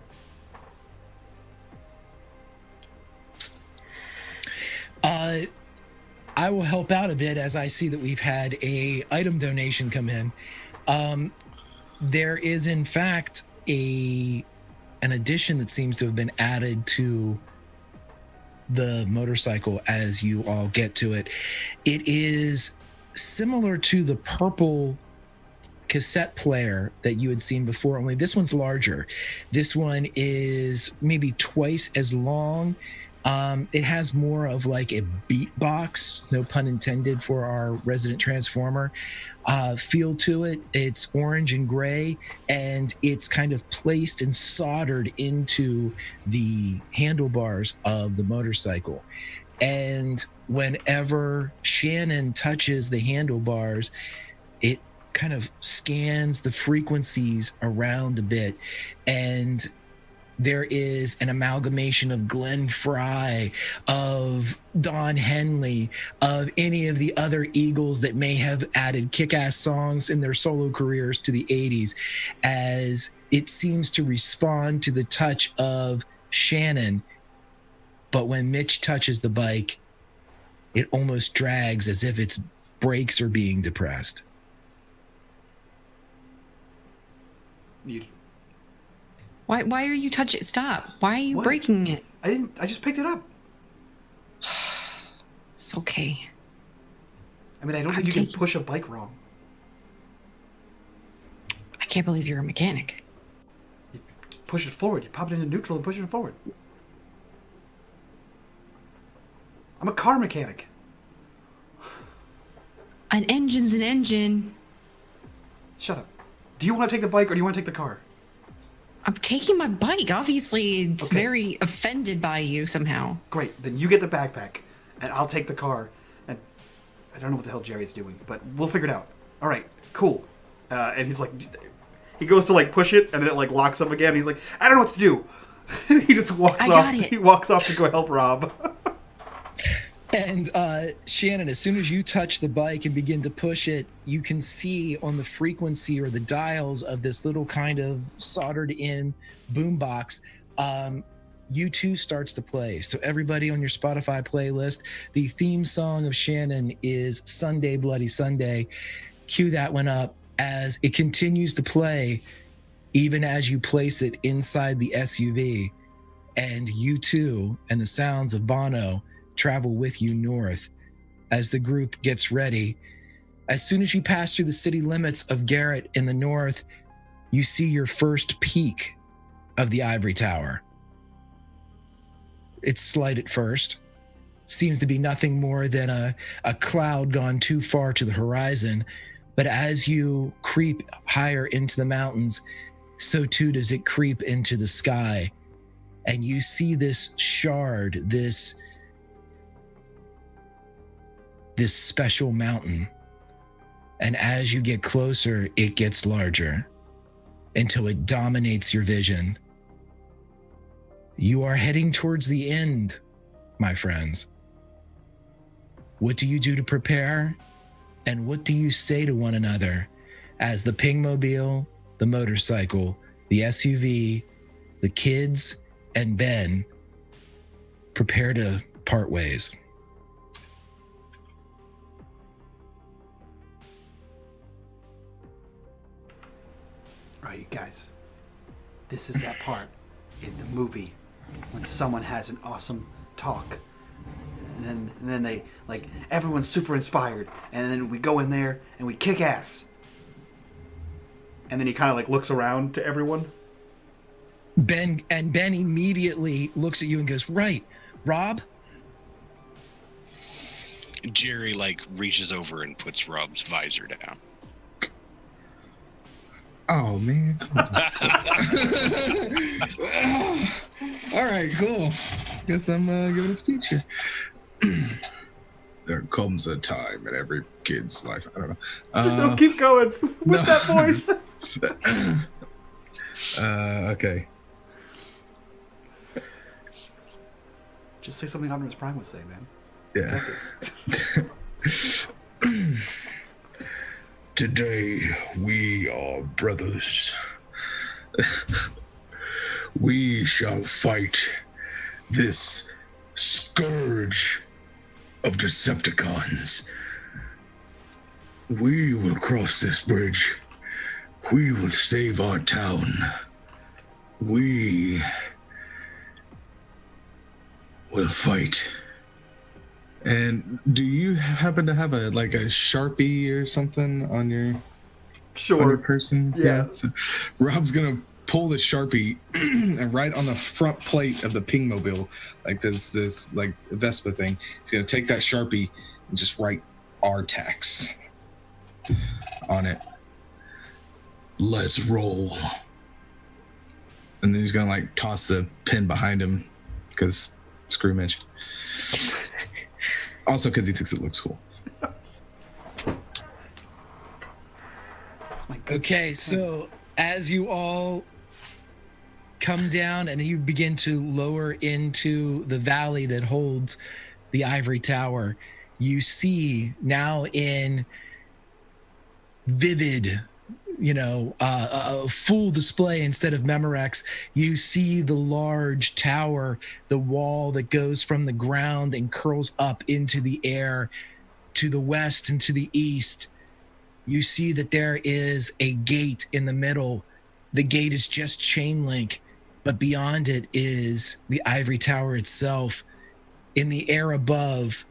I will help out a bit as I see that we've had a item donation come in. There is in fact an addition that seems to have been added to the motorcycle as you all get to it. It is similar to the purple cassette player that you had seen before, only this one's larger. This one is maybe twice as long. It has more of like a beatbox, no pun intended for our resident transformer, feel to it. It's orange and gray, and it's kind of placed and soldered into the handlebars of the motorcycle. And whenever Shannon touches the handlebars, it kind of scans the frequencies around a bit, and there is an amalgamation of Glenn Frey, of Don Henley, of any of the other Eagles that may have added kick-ass songs in their solo careers to the 80s, as it seems to respond to the touch of Shannon. But when Mitch touches the bike, it almost drags as if it's brakes are being depressed. Why are you touching? Stop. Why are you What? breaking it? I just picked it up. It's okay. I mean, I don't think you can push a bike wrong. I can't believe you're a mechanic. You push it forward. You pop it into neutral and push it forward. I'm a car mechanic. An engine's an engine. Shut up. Do you want to take the bike or do you want to take the car? I'm taking my bike. Obviously, it's Okay. very offended by you somehow. Great. Then you get the backpack and I'll take the car. And I don't know what the hell Jerry's doing, but we'll figure it out. All right. Cool. And he's like, he goes to like push it and then it like locks up again. He's like, I don't know what to do. And he just walks off. got it. He walks off to go help Rob. And Shannon, as soon as you touch the bike and begin to push it, you can see on the frequency or the dials of this little kind of soldered in boombox, U2 starts to play. So everybody on your Spotify playlist, the theme song of Shannon is Sunday Bloody Sunday. Cue that one up as it continues to play even as you place it inside the SUV. And U2 and the sounds of Bono travel with you north as the group gets ready. As soon as you pass through the city limits of Garrett in the north, you see your first peak of the ivory tower. It's slight at first. Seems to be nothing more than a cloud gone too far to the horizon. But as you creep higher into the mountains, so too does it creep into the sky. And you see this shard, this special mountain. And as you get closer, it gets larger until it dominates your vision. You are heading towards the end, my friends. What do you do to prepare? And what do you say to one another as the Pingmobile, the motorcycle, the SUV, the kids, and Ben prepare to part ways? All right, you guys. This is that part in the movie when someone has an awesome talk. And then they, like, everyone's super inspired. And then we go in there and we kick ass. And then he kind of, like, looks around to everyone. Ben immediately looks at you and goes, right, Rob? Jerry like reaches over and puts Rob's visor down. Oh man. All right, cool. Guess I'm giving a speech here. There comes a time in every kid's life. I don't know. No, keep going with that voice. Okay. Just say something Optimus Prime would say, man. Yeah. Got this. Today we are brothers. We shall fight this scourge of Decepticons. We will cross this bridge. We will save our town. We will fight. And do you happen to have a Sharpie or something on your person? Yeah. So Rob's gonna pull the Sharpie and right on the front plate of the Pingmobile, like this like Vespa thing. He's gonna take that Sharpie and just write R-Tax on it. Let's roll. And then he's gonna like toss the pen behind him because screw Mitch. Also because he thinks it looks cool. That's my good Okay, so as you all come down and you begin to lower into the valley that holds the ivory tower, you see now in vivid, a full display instead of Memorex, you see the large tower, the wall that goes from the ground and curls up into the air to the west and to the east, you see that there is a gate in the middle. The gate is just chain link, but beyond it is the ivory tower itself. In the air above,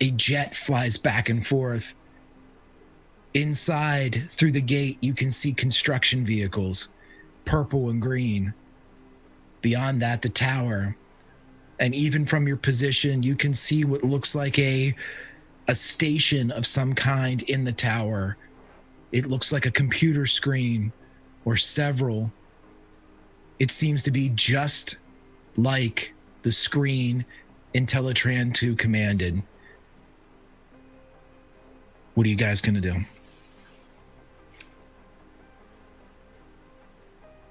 a jet flies back and forth. Inside, through the gate, you can see construction vehicles, purple and green. Beyond that, the tower. And even from your position, you can see what looks like a station of some kind in the tower. It looks like a computer screen or several. It seems to be just like the screen Intellitran 2 commanded. What are you guys going to do?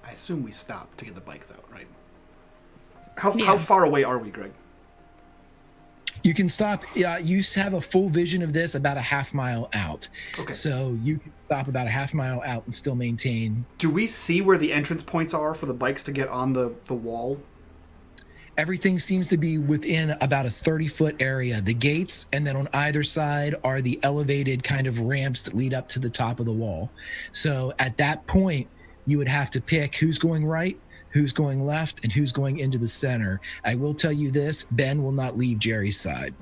I assume we stop to get the bikes out, right? How far away are we, Greg? You can stop. Yeah, you have a full vision of this about a half mile out. Okay. So you can stop about a half mile out and still maintain. Do we see where the entrance points are for the bikes to get on the wall? Everything seems to be within about a 30-foot area. The gates, and then on either side are the elevated kind of ramps that lead up to the top of the wall. So at that point, you would have to pick who's going right, who's going left, and who's going into the center. I will tell you this, Ben will not leave Jerry's side.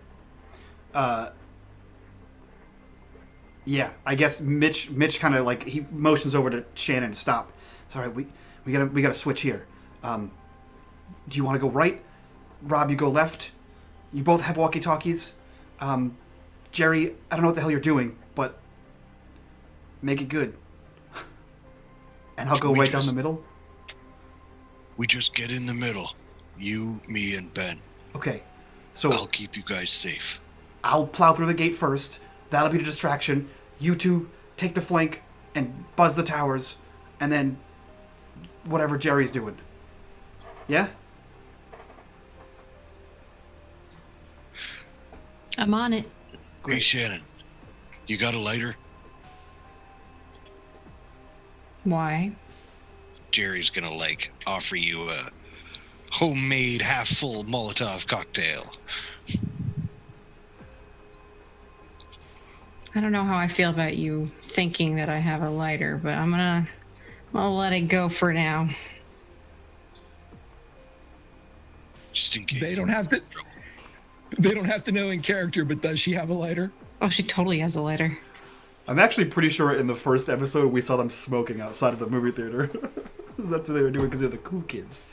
Yeah, I guess Mitch kind of like, he motions over to Shannon to stop. Sorry, we gotta switch here. Do you want to go right? Rob, you go left. You both have walkie-talkies. Jerry, I don't know what the hell you're doing, but make it good. And I'll go down the middle. We just get in the middle. You, me, and Ben. Okay. So I'll keep you guys safe. I'll plow through the gate first. That'll be the distraction. You two take the flank and buzz the towers, and then whatever Jerry's doing. Yeah? I'm on it. Hey, Shannon, you got a lighter? Why? Jerry's gonna, offer you a homemade half-full Molotov cocktail. I don't know how I feel about you thinking that I have a lighter, but I'm gonna let it go for now. Just in case. They don't have to know in character, but does she have a lighter? Oh, she totally has a lighter. I'm actually pretty sure in the first episode we saw them smoking outside of the movie theater. That's what they were doing because they're the cool kids.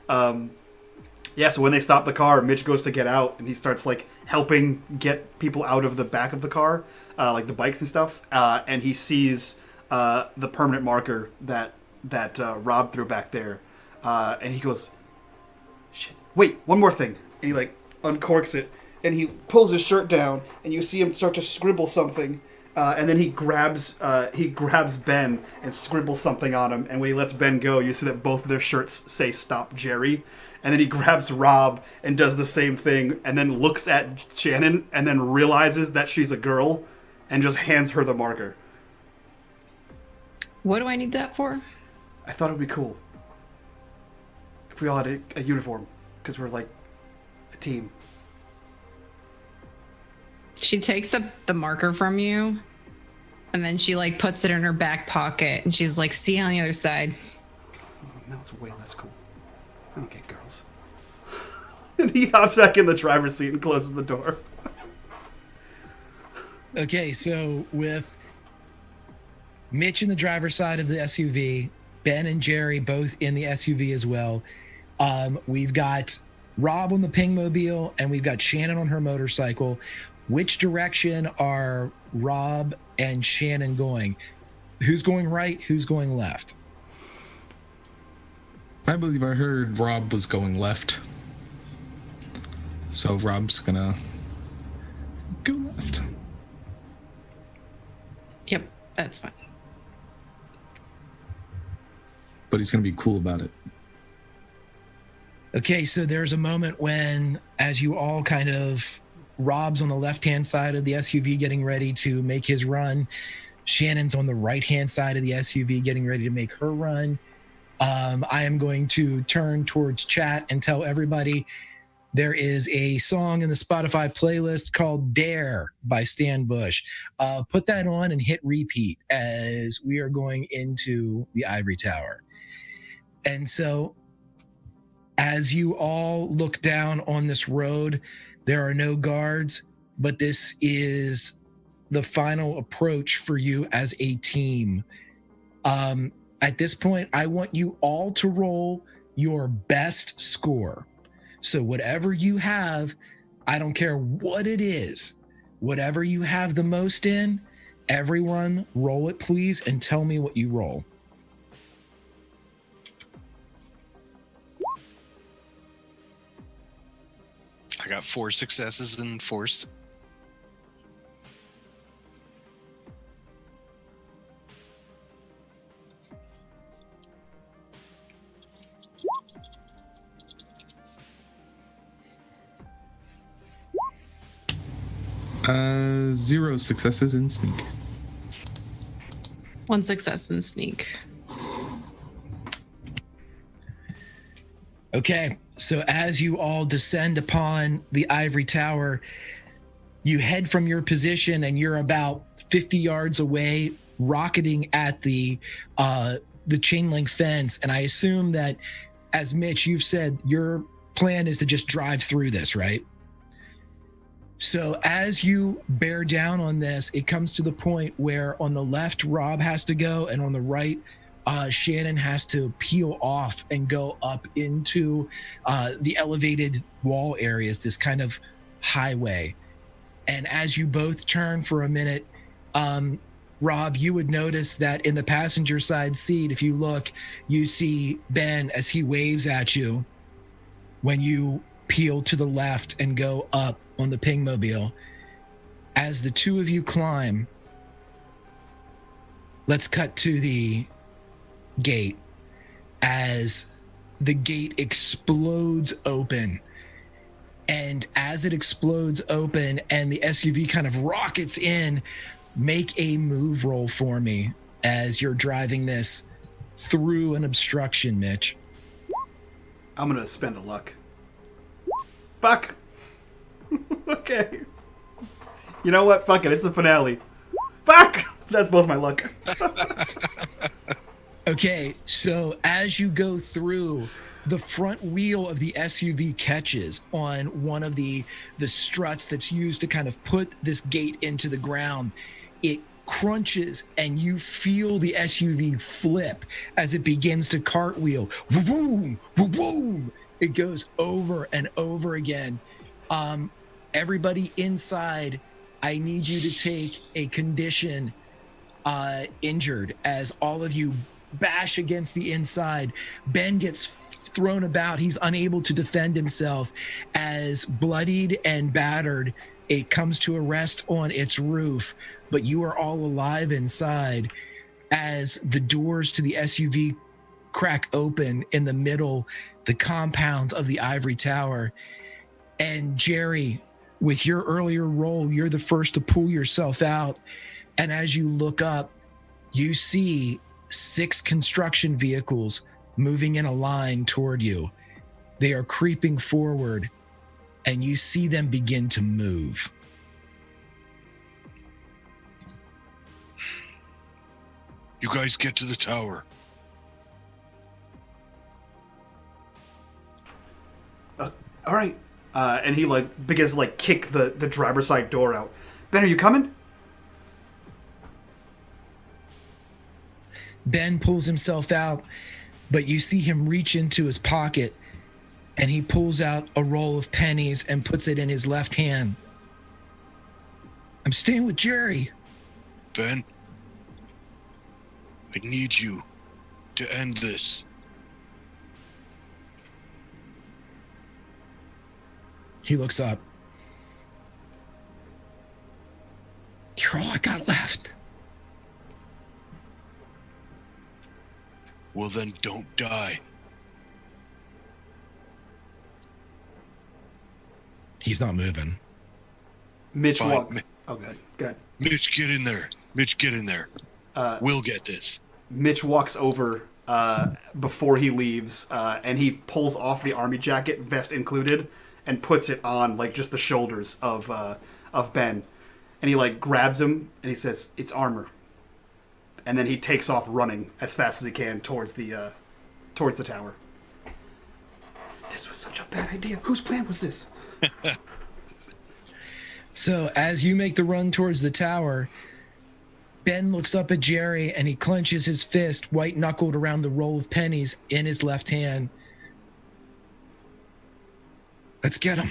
Yeah, so when they stop the car, Mitch goes to get out, and he starts, helping get people out of the back of the car, the bikes and stuff, and he sees the permanent marker that Rob threw back there, and he goes, shit, wait, one more thing. And he, uncorks it, and he pulls his shirt down, and you see him start to scribble something, and then he grabs Ben and scribbles something on him, and when he lets Ben go, you see that both of their shirts say "Stop Jerry," and then he grabs Rob and does the same thing, and then looks at Shannon, and then realizes that she's a girl, and just hands her the marker. What do I need that for? I thought it would be cool if we all had a uniform, because we're a team. She takes the marker from you, and then she puts it in her back pocket, and she's like, see you on the other side. Oh, now it's way less cool. I don't get girls. And he hops back in the driver's seat and closes the door. Okay, so with Mitch in the driver's side of the SUV, Ben and Jerry both in the SUV as well, we've got Rob on the Pingmobile, and we've got Shannon on her motorcycle. Which direction are Rob and Shannon going? Who's going right? Who's going left? I believe I heard Rob was going left. So Rob's gonna go left. Yep, that's fine. But he's gonna be cool about it. Okay, so there's a moment when, as you all kind of, Rob's on the left-hand side of the SUV getting ready to make his run. Shannon's on the right-hand side of the SUV getting ready to make her run. I am going to turn towards chat and tell everybody there is a song in the Spotify playlist called Dare by Stan Bush. Put that on and hit repeat as we are going into the Ivory Tower. And so as you all look down on this road, there are no guards, but this is the final approach for you as a team. At this point, I want you all to roll your best score. So whatever you have, I don't care what it is, whatever you have the most in, everyone roll it, please, and tell me what you roll. I got 4 successes in force. Zero successes in sneak. 1 success in sneak. Okay, so as you all descend upon the Ivory Tower, you head from your position and you're about 50 yards away, rocketing at the chain link fence. And I assume that, as Mitch, you've said your plan is to just drive through this, right? So as you bear down on this, it comes to the point where on the left, Rob has to go, and on the right, Shannon has to peel off and go up into the elevated wall areas, this kind of highway. And as you both turn for a minute, Rob, you would notice that in the passenger side seat, if you look, you see Ben as he waves at you when you peel to the left and go up on the Pingmobile. As the two of you climb, let's cut to the gate as the gate explodes open. And as it explodes open and the SUV kind of rockets in, make a move roll for me as you're driving this through an obstruction, Mitch. I'm gonna spend a luck. Fuck. Okay. You know what? Fuck it. It's the finale. Fuck! That's both my luck. Okay, so as you go through, the front wheel of the SUV catches on one of the struts that's used to kind of put this gate into the ground. It crunches and you feel the SUV flip as it begins to cartwheel. Boom, boom. It goes over and over again. Everybody inside, I need you to take a condition injured as all of you bash against the inside. Ben gets thrown about. He's unable to defend himself as, bloodied and battered, it comes to a rest on its roof, but you are all alive inside as the doors to the SUV crack open in the middle, the compound of the Ivory Tower. And Jerry, with your earlier roll, you're the first to pull yourself out. And as you look up, you see 6 construction vehicles moving in a line toward you. They are creeping forward, and you see them begin to move. You guys get to the tower. All right. And he begins to kick the driver's side door out. Ben, are you coming? Ben pulls himself out, but you see him reach into his pocket and he pulls out a roll of pennies and puts it in his left hand. I'm staying with Jerry. Ben, I need you to end this. He looks up. You're all I got left. Well, then don't die. He's not moving. Mitch Fine. walks. Oh, good. Mitch, get in there. Mitch, get in there. We'll get this. Mitch walks over before he leaves, and he pulls off the army jacket, vest included, and puts it on like just the shoulders of Ben, and he like grabs him and he says, "It's armor," and then he takes off running as fast as he can towards the tower. This was such a bad idea. Whose plan was this? So as you make the run towards the tower, Ben looks up at Jerry and he clenches his fist, white-knuckled around the roll of pennies in his left hand. Let's get him.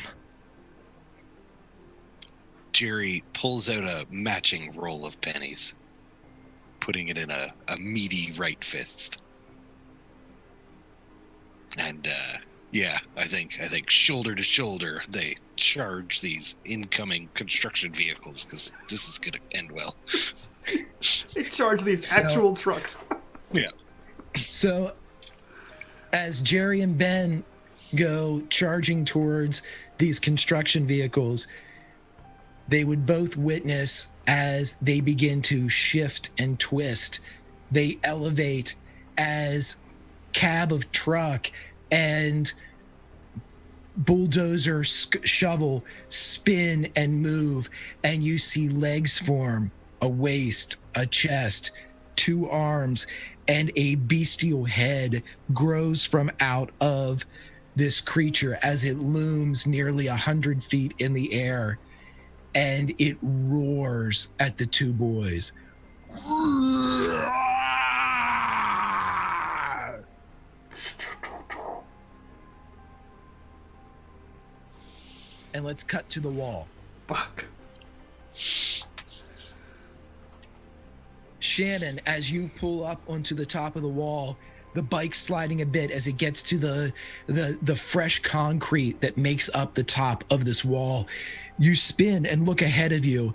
Jerry pulls out a matching roll of pennies, putting it in a meaty right fist. And I think shoulder to shoulder they charge these incoming construction vehicles because this is going to end well. They charge these actual trucks. Yeah. So as Jerry and Ben go charging towards these construction vehicles, they would both witness as they begin to shift and twist. They elevate as cab of truck and bulldozer shovel spin and move, and you see legs form, a waist, a chest, 2 arms, and a bestial head grows from out of this creature as it looms nearly 100 feet in the air, and it roars at the 2 boys. And let's cut to the wall. Fuck. Shannon, as you pull up onto the top of the wall, the bike sliding a bit as it gets to the fresh concrete that makes up the top of this wall, you spin and look ahead of you,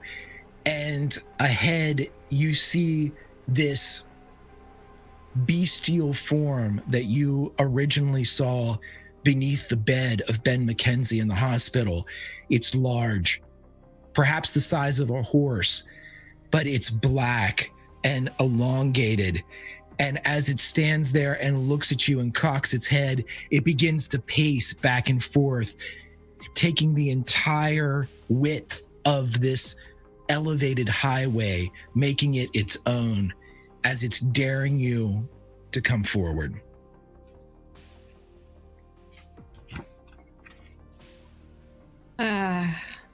and ahead you see this bestial form that you originally saw beneath the bed of Ben McKenzie in the hospital. It's large, perhaps the size of a horse, but it's black and elongated. And as it stands there and looks at you and cocks its head, it begins to pace back and forth, taking the entire width of this elevated highway, making it its own as it's daring you to come forward.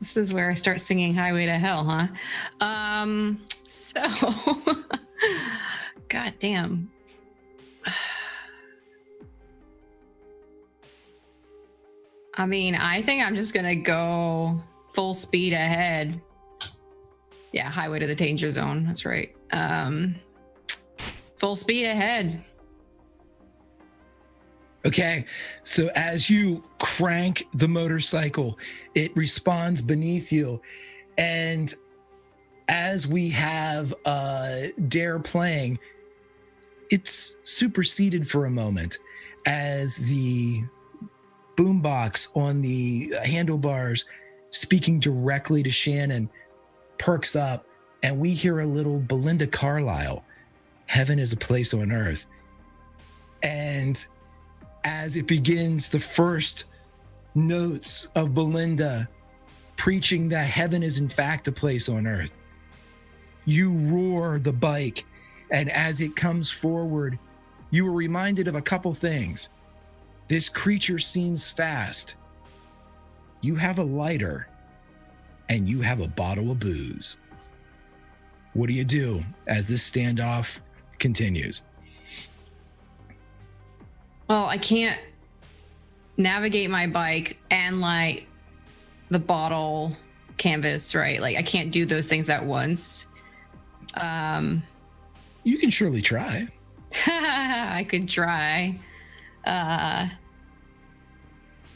This is where I start singing Highway to Hell, huh? So, God damn. I mean, I think I'm just gonna go full speed ahead. Yeah, highway to the danger zone. That's right. Full speed ahead. Okay, so as you crank the motorcycle, it responds beneath you. And as we have Dare playing, it's superseded for a moment as the boombox on the handlebars speaking directly to Shannon perks up, and we hear a little Belinda Carlisle, "Heaven is a place on earth." And as it begins, the first notes of Belinda preaching that heaven is in fact a place on earth, you roar the bike, and as it comes forward, you are reminded of a couple things. This creature seems fast. You have a lighter, and you have a bottle of booze. What do you do as this standoff continues? Well, I can't navigate my bike and light the bottle canvas, right? Like I can't do those things at once. You can surely try. I could try. I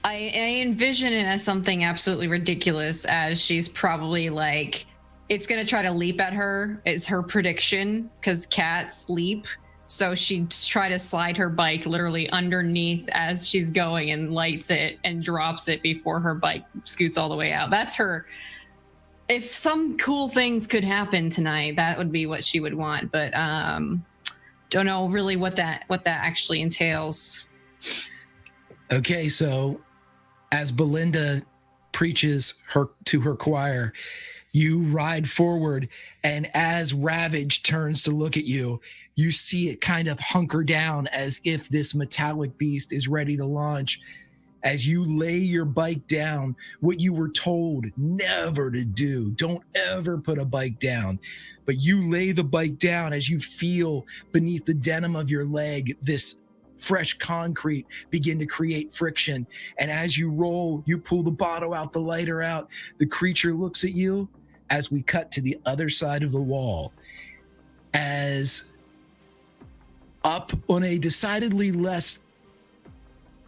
envision it as something absolutely ridiculous, as she's probably like, it's going to try to leap at her. It's her prediction because cats leap. So she'd try to slide her bike literally underneath as she's going and lights it and drops it before her bike scoots all the way out. That's her. If some cool things could happen tonight, that would be what she would want. But don't know really what that actually entails. Okay, so as Belinda preaches to her choir, you ride forward, and as Ravage turns to look at you, you see it kind of hunker down as if this metallic beast is ready to launch. As you lay your bike down, what you were told never to do, don't ever put a bike down, but you lay the bike down as you feel beneath the denim of your leg this fresh concrete begin to create friction. And as you roll, you pull the bottle out, the lighter out, the creature looks at you as we cut to the other side of the wall. As up on a decidedly less,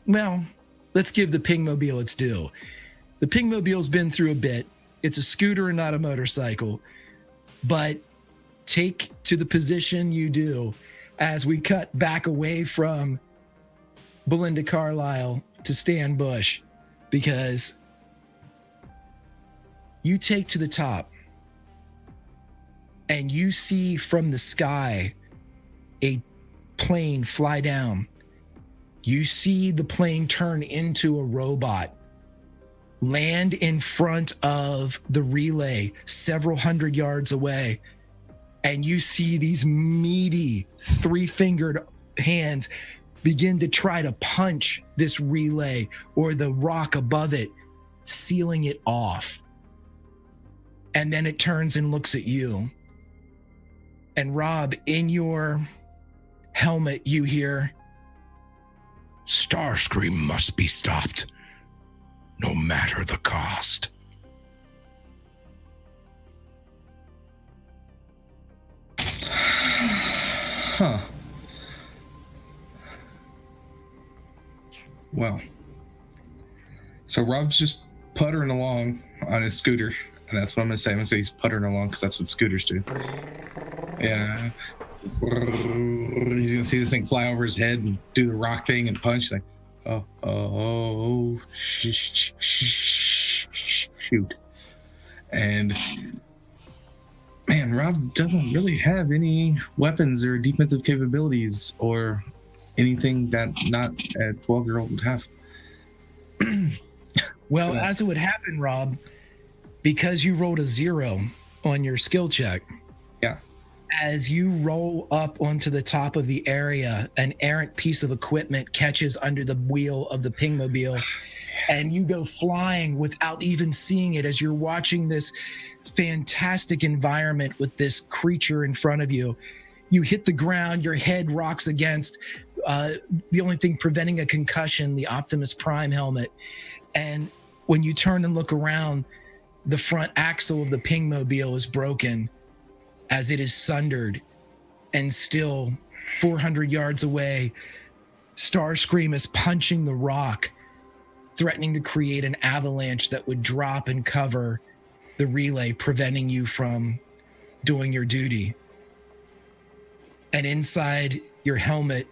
well, let's give the Pingmobile its due. The Pingmobile's been through a bit. It's a scooter and not a motorcycle. But take to the position you do as we cut back away from Belinda Carlisle to Stan Bush, because you take to the top and you see from the sky a plane fly down. You see the plane turn into a robot, land in front of the relay several hundred yards away, and you see these meaty three-fingered hands begin to try to punch this relay or the rock above it, sealing it off. And then it turns and looks at you. And Rob, in your helmet, you hear, "Starscream must be stopped, no matter the cost." Huh. Well, so Rob's just puttering along on his scooter, and that's what I'm gonna say. I'm gonna say he's puttering along because that's what scooters do. Yeah. He's gonna see this thing fly over his head and do the rock thing and punch. Like, shoot. And man, Rob doesn't really have any weapons or defensive capabilities or anything that not a 12-year-old would have. Well, as it would happen, Rob, because you rolled a 0 on your skill check. Yeah. As you roll up onto the top of the area, an errant piece of equipment catches under the wheel of the Pingmobile, and you go flying without even seeing it as you're watching this fantastic environment with this creature in front of you. You hit the ground, your head rocks against the only thing preventing a concussion, the Optimus Prime helmet. And when you turn and look around, the front axle of the Pingmobile is broken as it is sundered, and still 400 yards away, Starscream is punching the rock, threatening to create an avalanche that would drop and cover the relay, preventing you from doing your duty. And inside your helmet,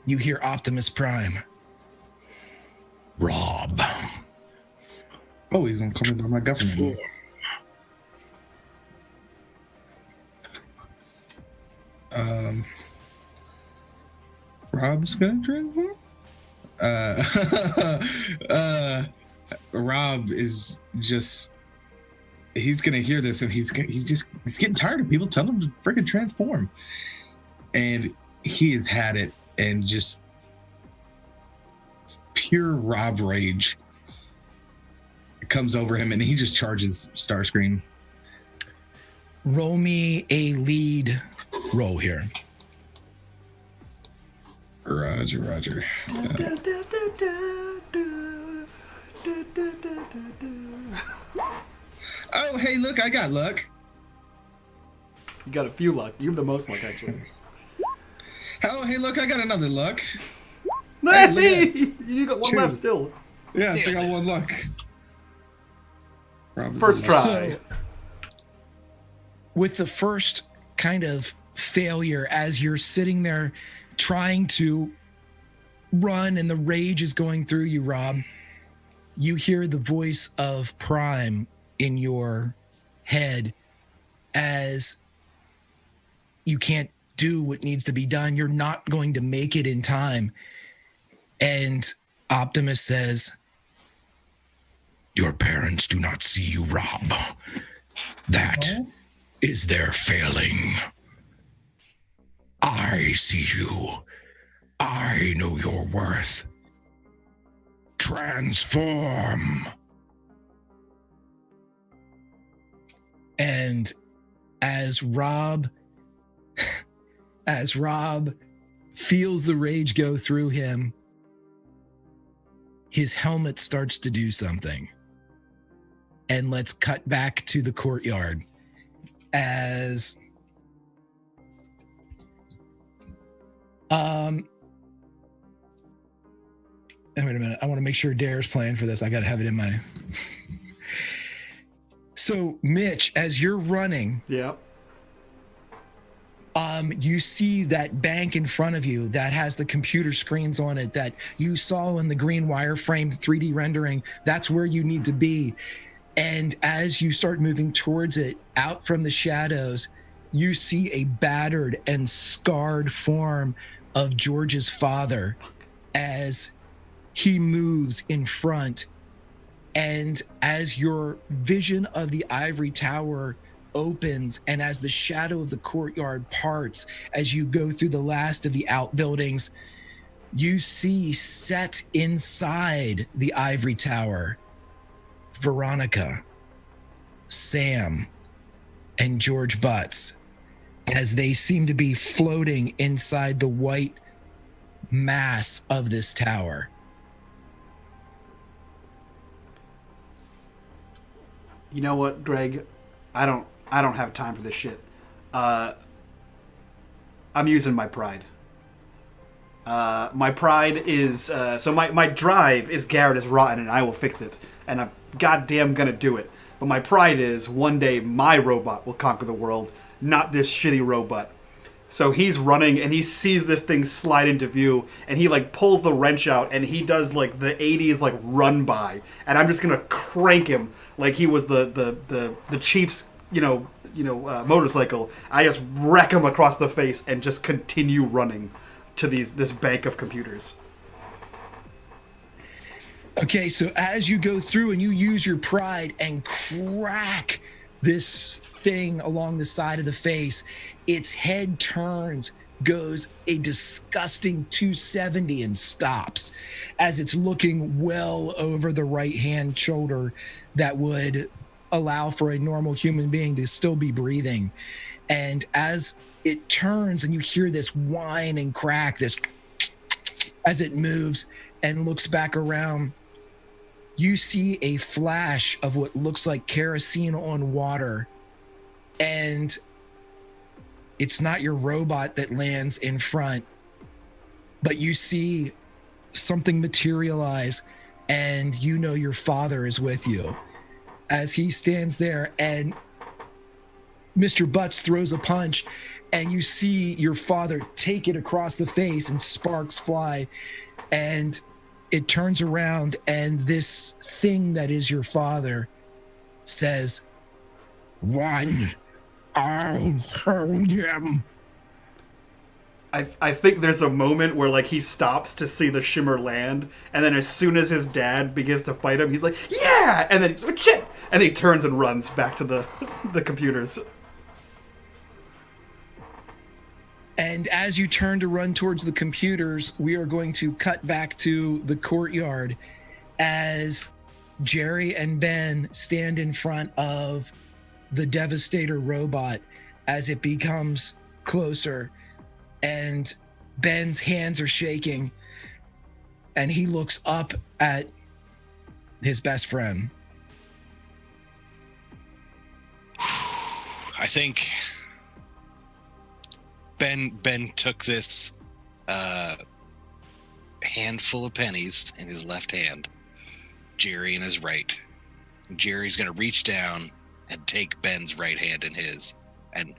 you hear Optimus Prime. "Rob." Oh, he's gonna come into my government. Rob's gonna drink one? Rob is just, he's gonna hear this and he's getting tired of people telling him to freaking transform. And he has had it, and just pure Rob rage comes over him, and he just charges Starscream. Roll me a lead roll here. Roger. Oh, hey, look, I got luck. You got a few luck. You have the most luck, actually. Oh, hey, look, I got another luck. Hey, you got one Two. left still. Yeah, I got one luck. First try. So, with the first kind of failure, as you're sitting there trying to run and the rage is going through you, Rob, you hear the voice of Prime in your head as you can't do what needs to be done. You're not going to make it in time. And Optimus says, your parents do not see you, Rob. That is their failing. I see you. I know your worth. Transform. And as Rob feels the rage go through him, his helmet starts to do something. And let's cut back to the courtyard as wait a minute. I want to make sure Dare's playing for this. I got to have it in my. So, Mitch, as you're running, you see that bank in front of you that has the computer screens on it that you saw in the green wireframe 3D rendering. That's where you need to be. And as you start moving towards it, out from the shadows, you see a battered and scarred form of George's father as he moves in front. And as your vision of the ivory tower opens and as the shadow of the courtyard parts, as you go through the last of the outbuildings, you see set inside the ivory tower Veronica, Sam, and George Butts, as they seem to be floating inside the white mass of this tower. You know what, Greg? I don't have time for this shit. I'm using my pride. My pride is so my drive is Garrett is rotten and I will fix it, and I'm goddamn gonna do it. But my pride is one day my robot will conquer the world, not this shitty robot. So he's running and he sees this thing slide into view and he like pulls the wrench out and he does like the 80s like run by, and I'm just gonna crank him like he was the Chiefs motorcycle. I just wreck him across the face and just continue running to this bank of computers. Okay, so as you go through and you use your pride and crack this thing along the side of the face, its head turns, goes a disgusting 270 and stops as it's looking well over the right-hand shoulder that would allow for a normal human being to still be breathing. And as it turns and you hear this whine and crack, this as it moves and looks back around, you see a flash of what looks like kerosene on water, and it's not your robot that lands in front, but you see something materialize, and you know your father is with you as he stands there, and Mr. Butts throws a punch, and you see your father take it across the face and sparks fly, and it turns around and this thing that is your father says, "One, I'll hold him." I think there's a moment where like he stops to see the shimmer land, and then as soon as his dad begins to fight him, he's like, "Yeah!" And then he's like, "Shit!" And then he turns and runs back to the computers. And as you turn to run towards the computers, we are going to cut back to the courtyard as Jerry and Ben stand in front of the Devastator robot as it becomes closer, and Ben's hands are shaking and he looks up at his best friend. I think Ben took this handful of pennies in his left hand, Jerry in his right. Jerry's going to reach down and take Ben's right hand in his and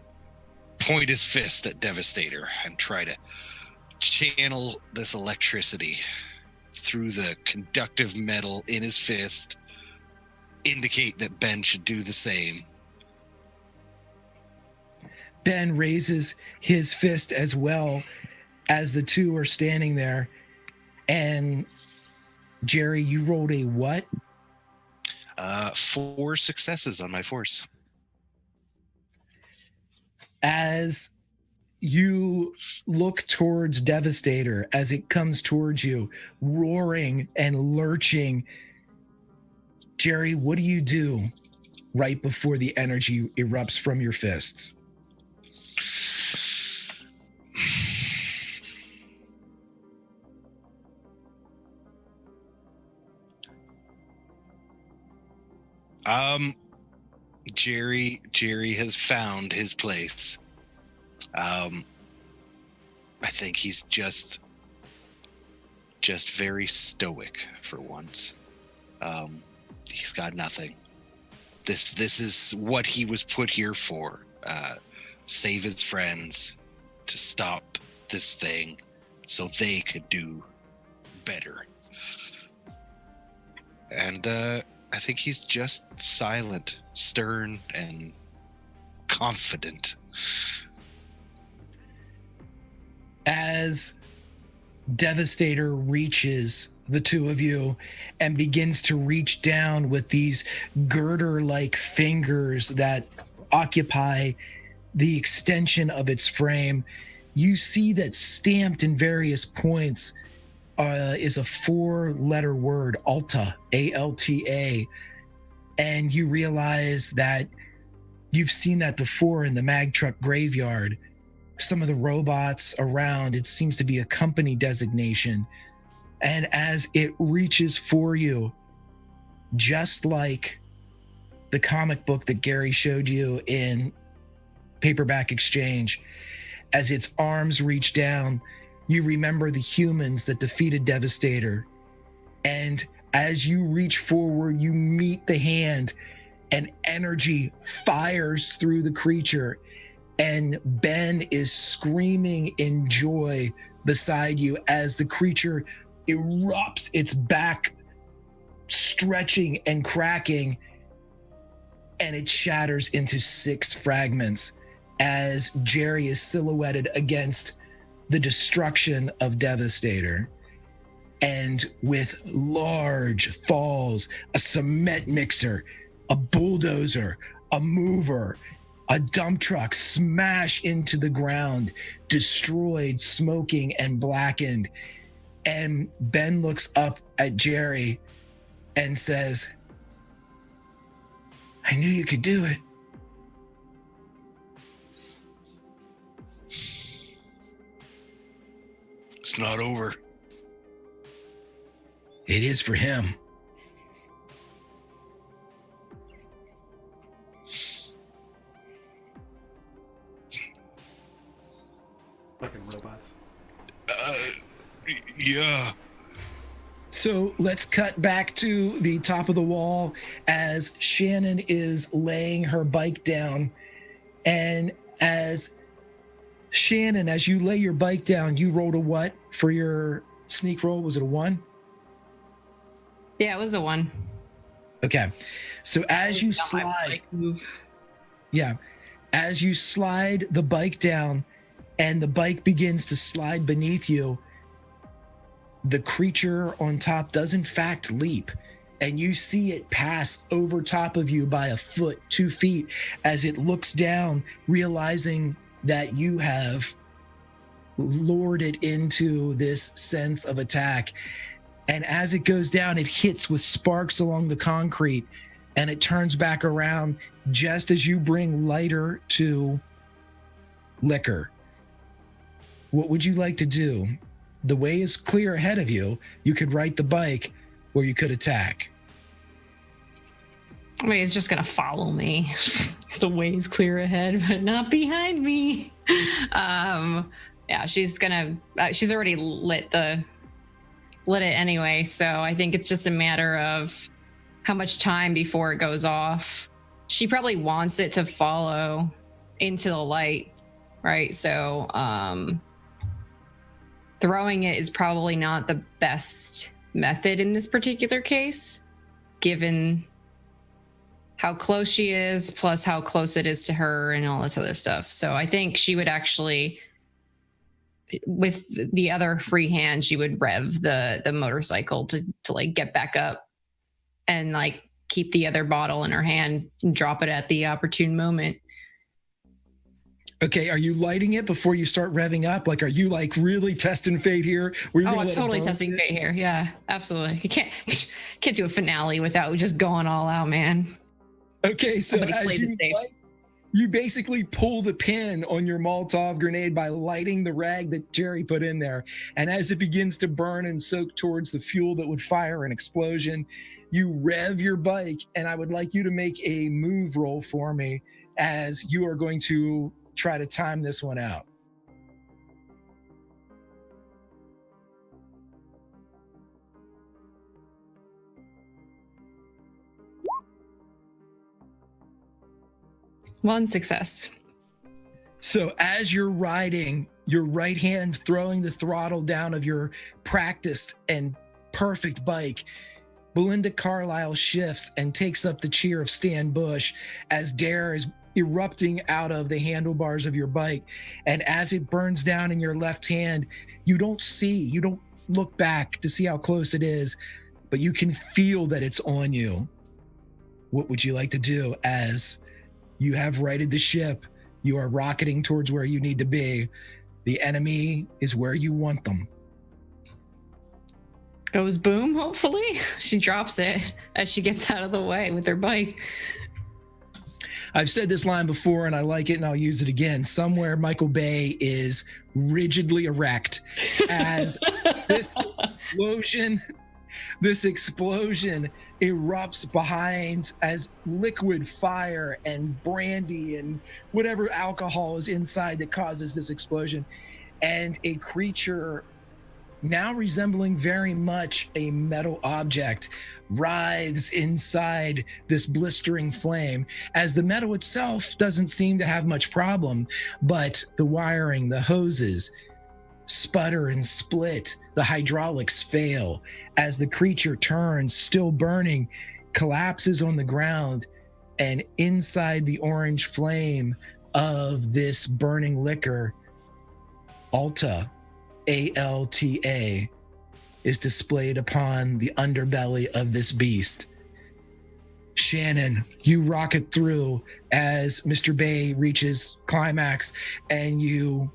point his fist at Devastator and try to channel this electricity through the conductive metal in his fist, indicate that Ben should do the same. Ben raises his fist as well as the two are standing there. And Jerry, you rolled a what? 4 successes on my force. As you look towards Devastator, as it comes towards you, roaring and lurching, Jerry, what do you do right before the energy erupts from your fists? Jerry has found his place. I think he's just very stoic for once. He's got nothing. This is what he was put here for. Save his friends, to stop this thing so they could do better. And I think he's just silent, stern, and confident. As Devastator reaches the two of you and begins to reach down with these girder-like fingers that occupy the extension of its frame, you see that stamped in various points is a 4-letter word, Alta, A-L-T-A. And you realize that you've seen that before in the mag truck graveyard. Some of the robots around, it seems to be a company designation. And as it reaches for you, just like the comic book that Gary showed you in Paperback Exchange, as its arms reach down, you remember the humans that defeated Devastator. And as you reach forward, you meet the hand, and energy fires through the creature. And Ben is screaming in joy beside you as the creature erupts, its back stretching and cracking, and it shatters into 6 fragments as Jerry is silhouetted against the destruction of Devastator. And with large falls, a cement mixer, a bulldozer, a mover, a dump truck smash into the ground, destroyed, smoking, and blackened. And Ben looks up at Jerry and says, "I knew you could do it." It's not over. It is for him. Fucking robots. Yeah. So let's cut back to the top of the wall as Shannon is laying her bike down. And as Shannon, as you lay your bike down, you rolled a what for your sneak roll? Was it a 1? Yeah, it was a 1. Okay. So as you slide, as you slide the bike down and the bike begins to slide beneath you, the creature on top does in fact leap, and you see it pass over top of you by a foot, 2 feet, as it looks down, realizing that you have lured it into this sense of attack. And as it goes down, it hits with sparks along the concrete, and it turns back around just as you bring lighter to liquor. What would you like to do? The way is clear ahead of you. You could ride the bike, or you could attack. I mean, it's just gonna follow me. The way is clear ahead, but not behind me. Yeah, she's already lit it anyway. So I think it's just a matter of how much time before it goes off. She probably wants it to follow into the light, right? So throwing it is probably not the best method in this particular case, given how close she is, plus how close it is to her and all this other stuff. So I think she would actually, with the other free hand, she would rev the motorcycle to like get back up and like keep the other bottle in her hand and drop it at the opportune moment. Okay, are you lighting it before you start revving up? Like, are you like really testing fate here? I'm totally testing fate here. Yeah, absolutely. You can't do a finale without just going all out, man. Okay, so Somebody plays it safe. You basically pull the pin on your Molotov grenade by lighting the rag that Jerry put in there. And as it begins to burn and soak towards the fuel that would fire an explosion, you rev your bike. And I would like you to make a move roll for me as you are going to try to time this one out. One success. So as you're riding, your right hand throwing the throttle down of your practiced and perfect bike, Belinda Carlisle shifts and takes up the cheer of Stan Bush as Dare is erupting out of the handlebars of your bike. And as it burns down in your left hand, you don't look back to see how close it is, but you can feel that it's on you. What would you like to do as you have righted the ship? You are rocketing towards where you need to be. The enemy is where you want them. Goes boom, hopefully. She drops it as she gets out of the way with her bike. I've said this line before and I like it and I'll use it again. Somewhere Michael Bay is rigidly erect as this explosion erupts behind as liquid fire and brandy and whatever alcohol is inside that causes this explosion. And a creature now resembling very much a metal object writhes inside this blistering flame as the metal itself doesn't seem to have much problem, but the wiring, the hoses sputter and split, the hydraulics fail as the creature turns, still burning, collapses on the ground, and inside the orange flame of this burning liquor, Alta, ALTA, is displayed upon the underbelly of this beast. Shannon, you rocket through as Mr. Bay reaches climax and you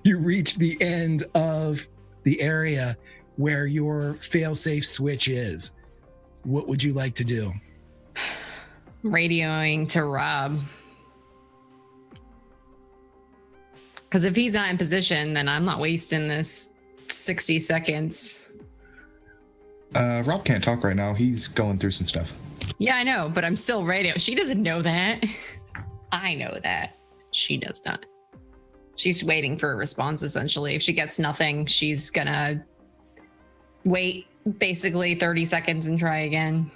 reach the end of the area where your failsafe switch is. What would you like to do? Radioing to Rob. Because if he's not in position, then I'm not wasting this 60 seconds. Rob can't talk right now. He's going through some stuff. Yeah, I know, but I'm still radio. She doesn't know that. I know that. She does not. She's waiting for a response, essentially. If she gets nothing, she's gonna wait basically 30 seconds and try again.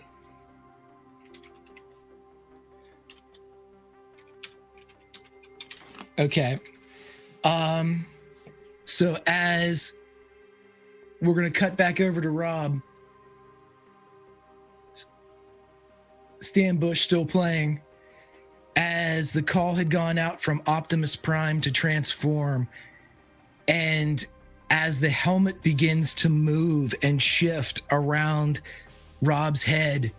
Okay. So as we're going to cut back over to Rob, Stan Bush still playing, as the call had gone out from Optimus Prime to transform, and as the helmet begins to move and shift around Rob's head,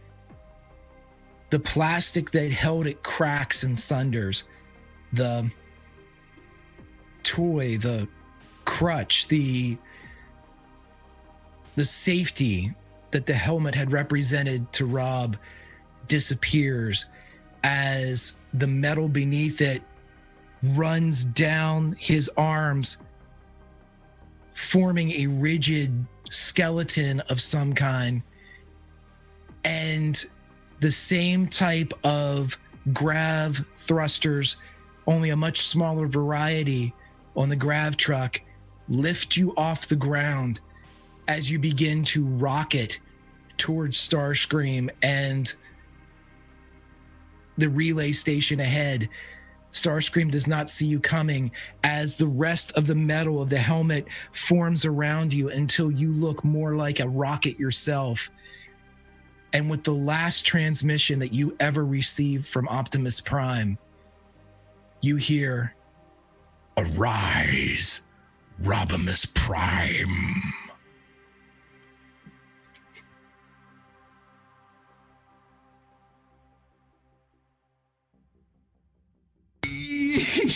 the plastic that held it cracks and sunders. The toy, the crutch, the safety that the helmet had represented to Rob disappears as the metal beneath it runs down his arms, forming a rigid skeleton of some kind. And the same type of grav thrusters, only a much smaller variety on the grav truck, lift you off the ground as you begin to rocket towards Starscream and the relay station ahead. Starscream does not see you coming as the rest of the metal of the helmet forms around you until you look more like a rocket yourself. And with the last transmission that you ever received from Optimus Prime, you hear, "Arise, Robimus Prime."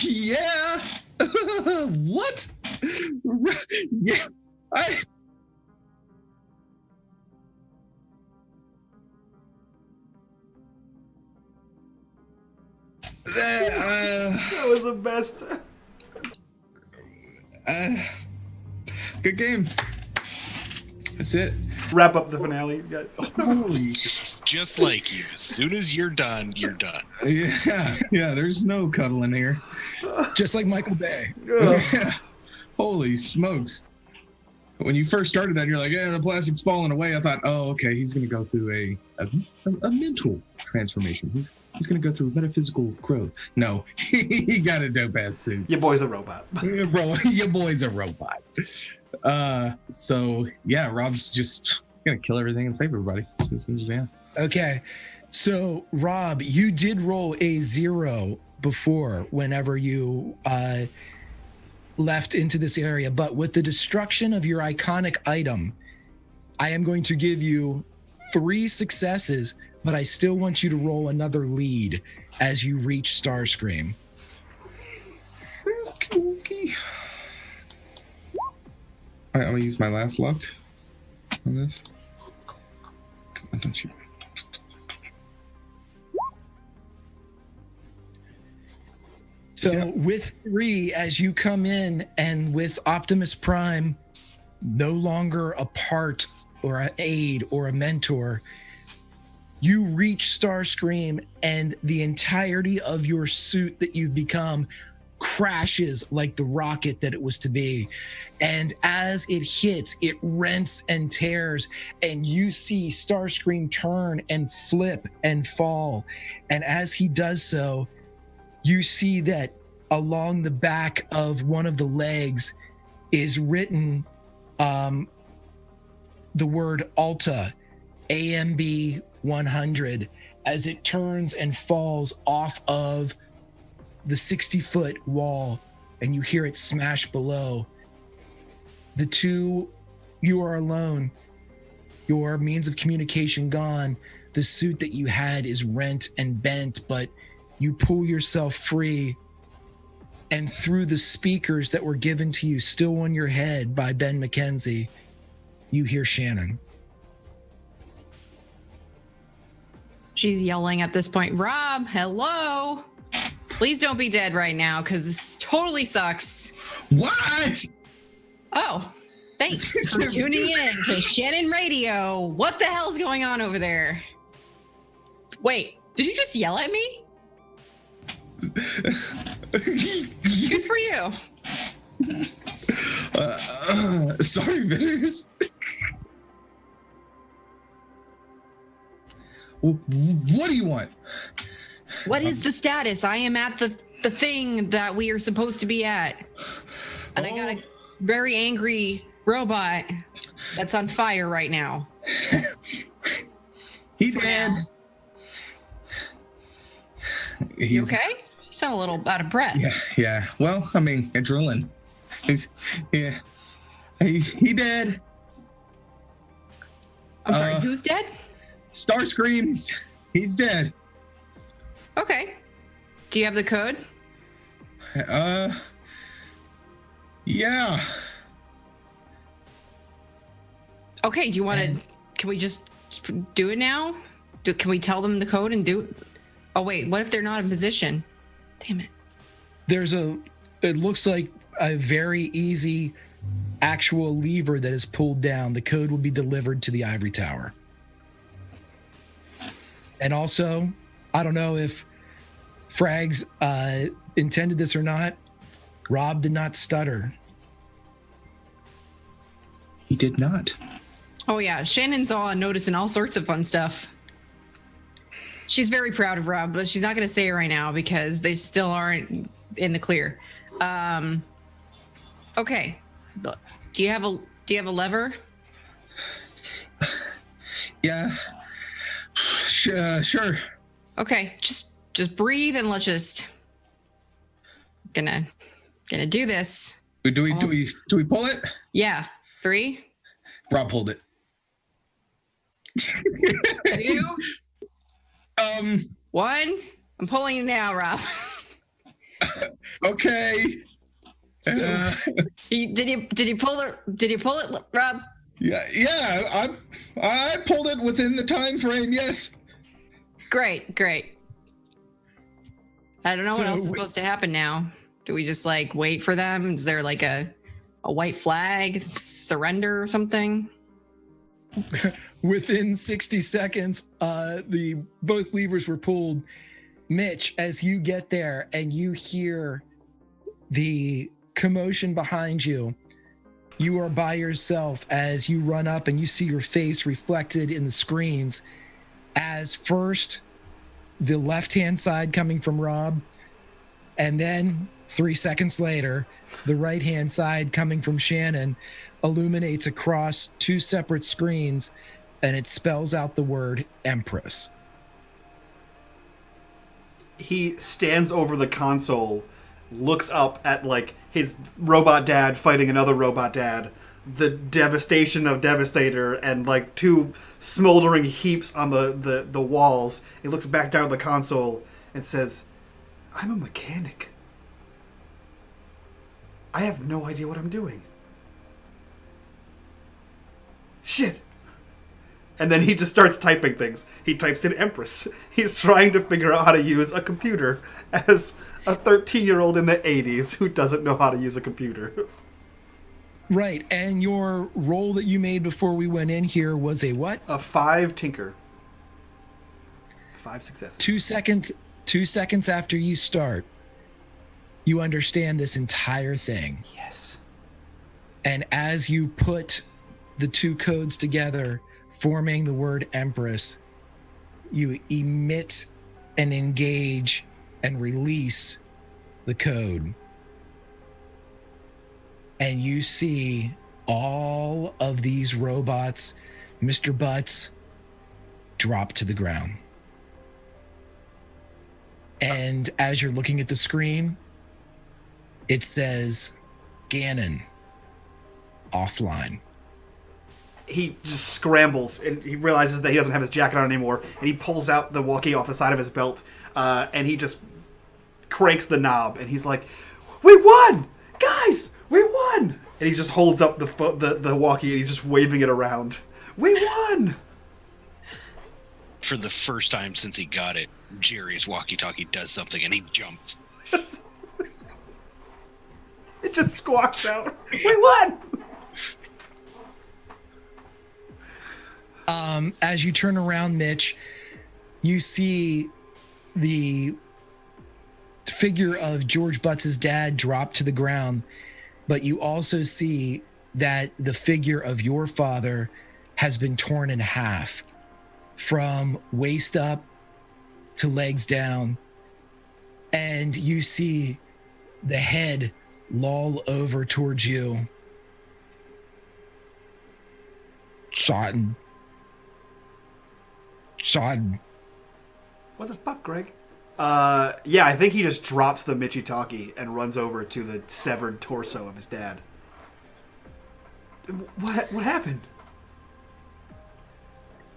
Yeah. What? Yeah. That was the best. Good game. That's it. Wrap up the finale, guys. Just like you. As soon as you're done, you're done. Yeah. There's no cuddling here. Just like Michael Bay. Yeah. Holy smokes. When you first started that, you're like, the plastic's falling away. I thought, oh, okay, he's going to go through a mental transformation. He's going to go through metaphysical growth. No, he got a dope-ass suit. Your boy's a robot. Yeah, bro, your boy's a robot. So, yeah, Rob's just going to kill everything and save everybody. Yeah. Okay. So, Rob, you did roll a 0 before whenever you left into this area, but with the destruction of your iconic item, I am going to give you 3 successes, but I still want you to roll another lead as you reach Starscream. Okay. I'm going to use my last luck on this. Come on, don't you. So with 3, as you come in and with Optimus Prime no longer a part or an aid or a mentor, you reach Starscream and the entirety of your suit that you've become crashes like the rocket that it was to be. And as it hits, it rents and tears, and you see Starscream turn and flip and fall. And as he does so, you see that along the back of one of the legs is written the word Alta, AMB 100, as it turns and falls off of the 60-foot wall, and you hear it smash below. The two, you are alone. Your means of communication gone. The suit that you had is rent and bent, but you pull yourself free, and through the speakers that were given to you, still on your head by Ben McKenzie, you hear Shannon. She's yelling at this point, "Rob, hello. Please don't be dead right now, because this totally sucks." What? Oh, thanks for tuning in to Shannon Radio. What the hell's going on over there? Wait, did you just yell at me? Good for you. Sorry, Bitters. What do you want? What is the status? I am at the thing that we are supposed to be at. And I got a very angry robot that's on fire right now. He did. You okay? You sound a little out of breath. Yeah. Well, I mean, adrenaline. He dead. I'm sorry, who's dead? Starscream's. He's dead. Okay. Do you have the code? Yeah. Okay, do you want to, can we just do it now? Can we tell them the code and do it? Oh wait, what if they're not in position? Damn it. It looks like a very easy actual lever that is pulled down. The code will be delivered to the ivory tower. And also, I don't know if Frags intended this or not, Rob did not stutter. He did not. Oh yeah, Shannon's noticing all sorts of fun stuff. She's very proud of Rob, but she's not going to say it right now because they still aren't in the clear. Okay. Do you have a lever? Yeah. Sure. Okay, just breathe and let's just gonna do this. Do we pull it? Yeah. 3, Rob pulled it. 2, 1. I'm pulling it now, Rob. Okay. Did you pull it, Rob? Yeah. I pulled it within the time frame. Yes. Great. I don't know what else is So supposed to happen now. Do we just like wait for them? Is there like a white flag, surrender or something? Within 60 seconds, both levers were pulled. Mitch, as you get there and you hear the commotion behind you, you are by yourself as you run up and you see your face reflected in the screens as first the left-hand side coming from Rob, and then 3 seconds later, the right-hand side coming from Shannon illuminates across 2 separate screens, and it spells out the word Empress. He stands over the console, looks up at like his robot dad fighting another robot dad, the devastation of Devastator, and like 2 smoldering heaps on the walls. He looks back down at the console and says, "I'm a mechanic. I have no idea what I'm doing. Shit." And then he just starts typing things. He types in Empress. He's trying to figure out how to use a computer as a 13-year-old in the 80s who doesn't know how to use a computer. Right, and your roll that you made before we went in here was a what? A 5 tinker. 5 successes. 2 seconds after you start, you understand this entire thing. Yes. And as you put the 2 codes together, forming the word Empress, you emit and engage and release the code. And you see all of these robots, Mr. Butts, drop to the ground. And as you're looking at the screen, it says Ganon offline. He just scrambles and he realizes that he doesn't have his jacket on anymore, and he pulls out the walkie off the side of his belt, and he just cranks the knob, and he's like, "We won! Guys, we won!" And he just holds up the walkie and he's just waving it around. "We won!" For the first time since he got it, Jerry's walkie-talkie does something and he jumps. It just squawks out, "We won!" As you turn around, Mitch, you see the figure of George Butts' dad drop to the ground, but you also see that the figure of your father has been torn in half from waist up to legs down, and you see the head loll over towards you. Son. What the fuck, Greg? Yeah, I think he just drops the Michitaki and runs over to the severed torso of his dad. What happened?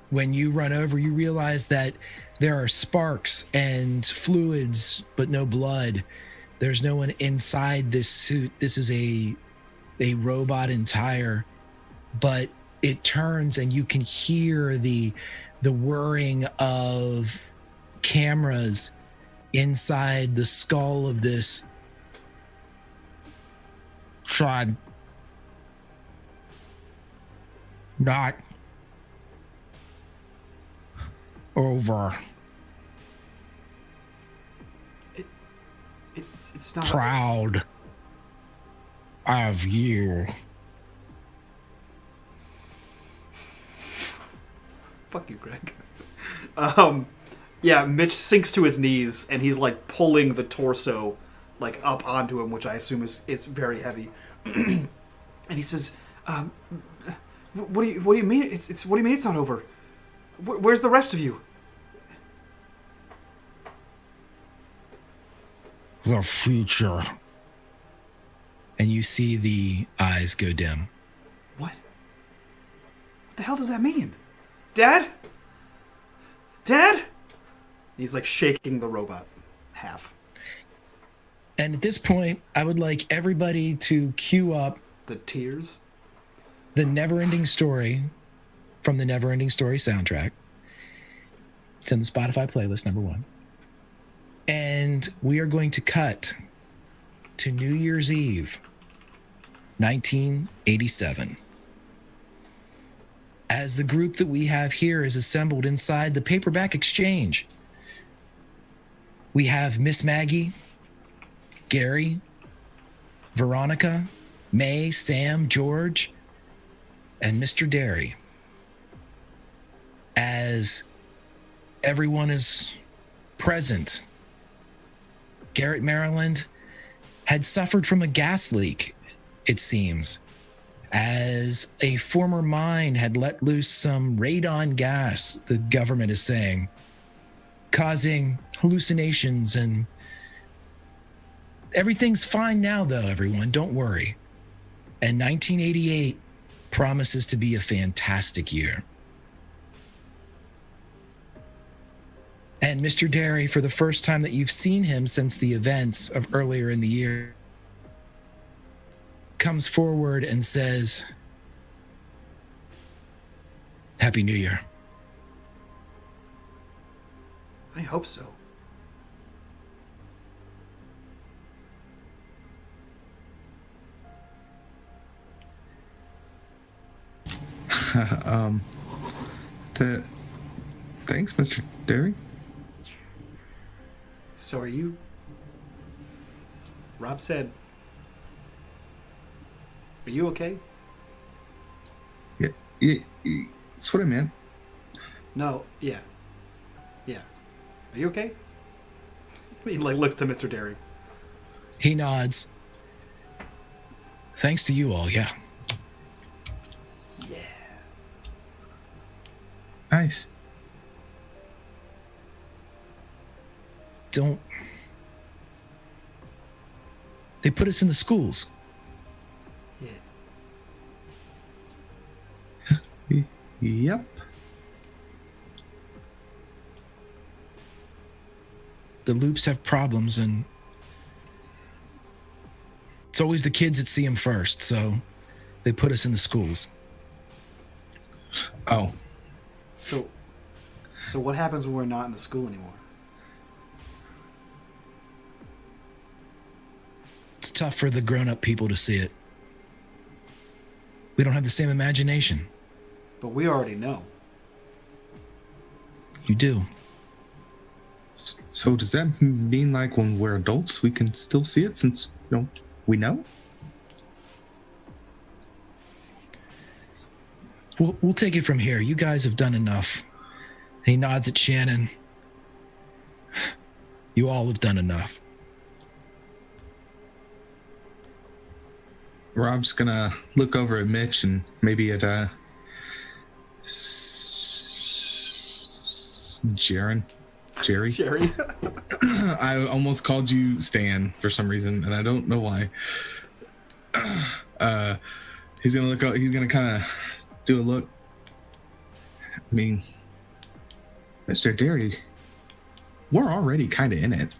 When you run over, you realize that there are sparks and fluids, but no blood. There's no one inside this suit. This is a robot entire, but it turns and you can hear the whirring of cameras inside the skull of this Sean. Not over. It's not Proud of you. Fuck you, Greg. Yeah, Mitch sinks to his knees and he's like pulling the torso like up onto him, which I assume is very heavy. And he says, "What do you mean? What do you mean it's not over? Where's the rest of you? the future. And you see the eyes go dim. What? What the hell does that mean? Dad? Dad? He's like shaking the robot half. And at this point, I would like everybody to cue up The tears? the Neverending Story from the Neverending Story soundtrack. It's in the Spotify playlist, number 1. And we are going to cut to New Year's Eve, 1987. As the group that we have here is assembled inside the Paperback Exchange. We have Miss Maggie, Gary, Veronica, May, Sam, George, and Mr. Derry. As everyone is present, Garrett, Maryland, had suffered from a gas leak, it seems, as a former mine had let loose some radon gas, the government is saying, causing hallucinations. And everything's fine now, though, everyone. Don't worry. And 1988 promises to be a fantastic year. And Mr. Derry, for the first time that you've seen him since the events of earlier in the year, comes forward and says, Happy New Year. I hope so. Thanks, Mr. Derry. So are you... Rob said... Are you okay? Yeah, that's what I meant. No, yeah. Yeah. Are you okay? He like looks to Mr. Derry. He nods. Thanks to you all, yeah. Yeah. Nice. Don't... They put us in the schools. Yeah. Yep. The loops have problems, and it's always the kids that see them first, so they put us in the schools. Oh. So what happens when we're not in the school anymore? It's tough for the grown-up people to see it. We don't have the same imagination. But we already know. You do. So does that mean like when we're adults we can still see it since we know? We'll take it from here. You guys have done enough. He nods at Shannon. You all have done enough. Rob's gonna look over at Mitch and maybe at Jerry. I almost called you Stan for some reason, and I don't know why. He's gonna look. He's gonna kind of do a look. I mean, Mr. Derry, we're already kind of in it.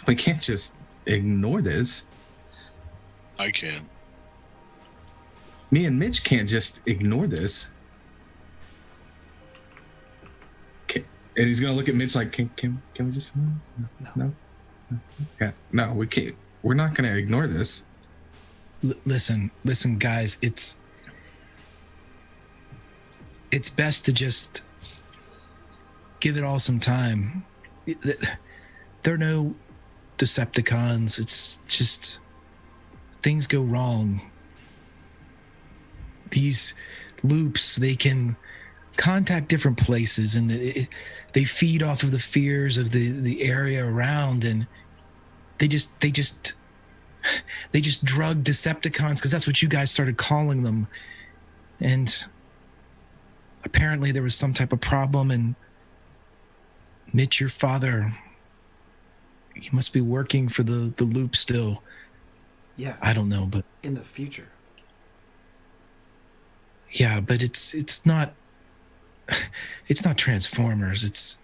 We can't just ignore this. I can. Me and Mitch can't just ignore this. And he's gonna look at Mitch like, can we just? No. Yeah, no, we can't. We're not gonna ignore this. Listen, guys. It's best to just give it all some time. There are no Decepticons. It's just things go wrong. These loops, they can contact different places, and they feed off of the fears of the area around, and they just drug Decepticons because that's what you guys started calling them. And apparently there was some type of problem, and Mitch, your father, he must be working for the loop still. Yeah. I don't know, but In the future. yeah, but it's not Transformers. It's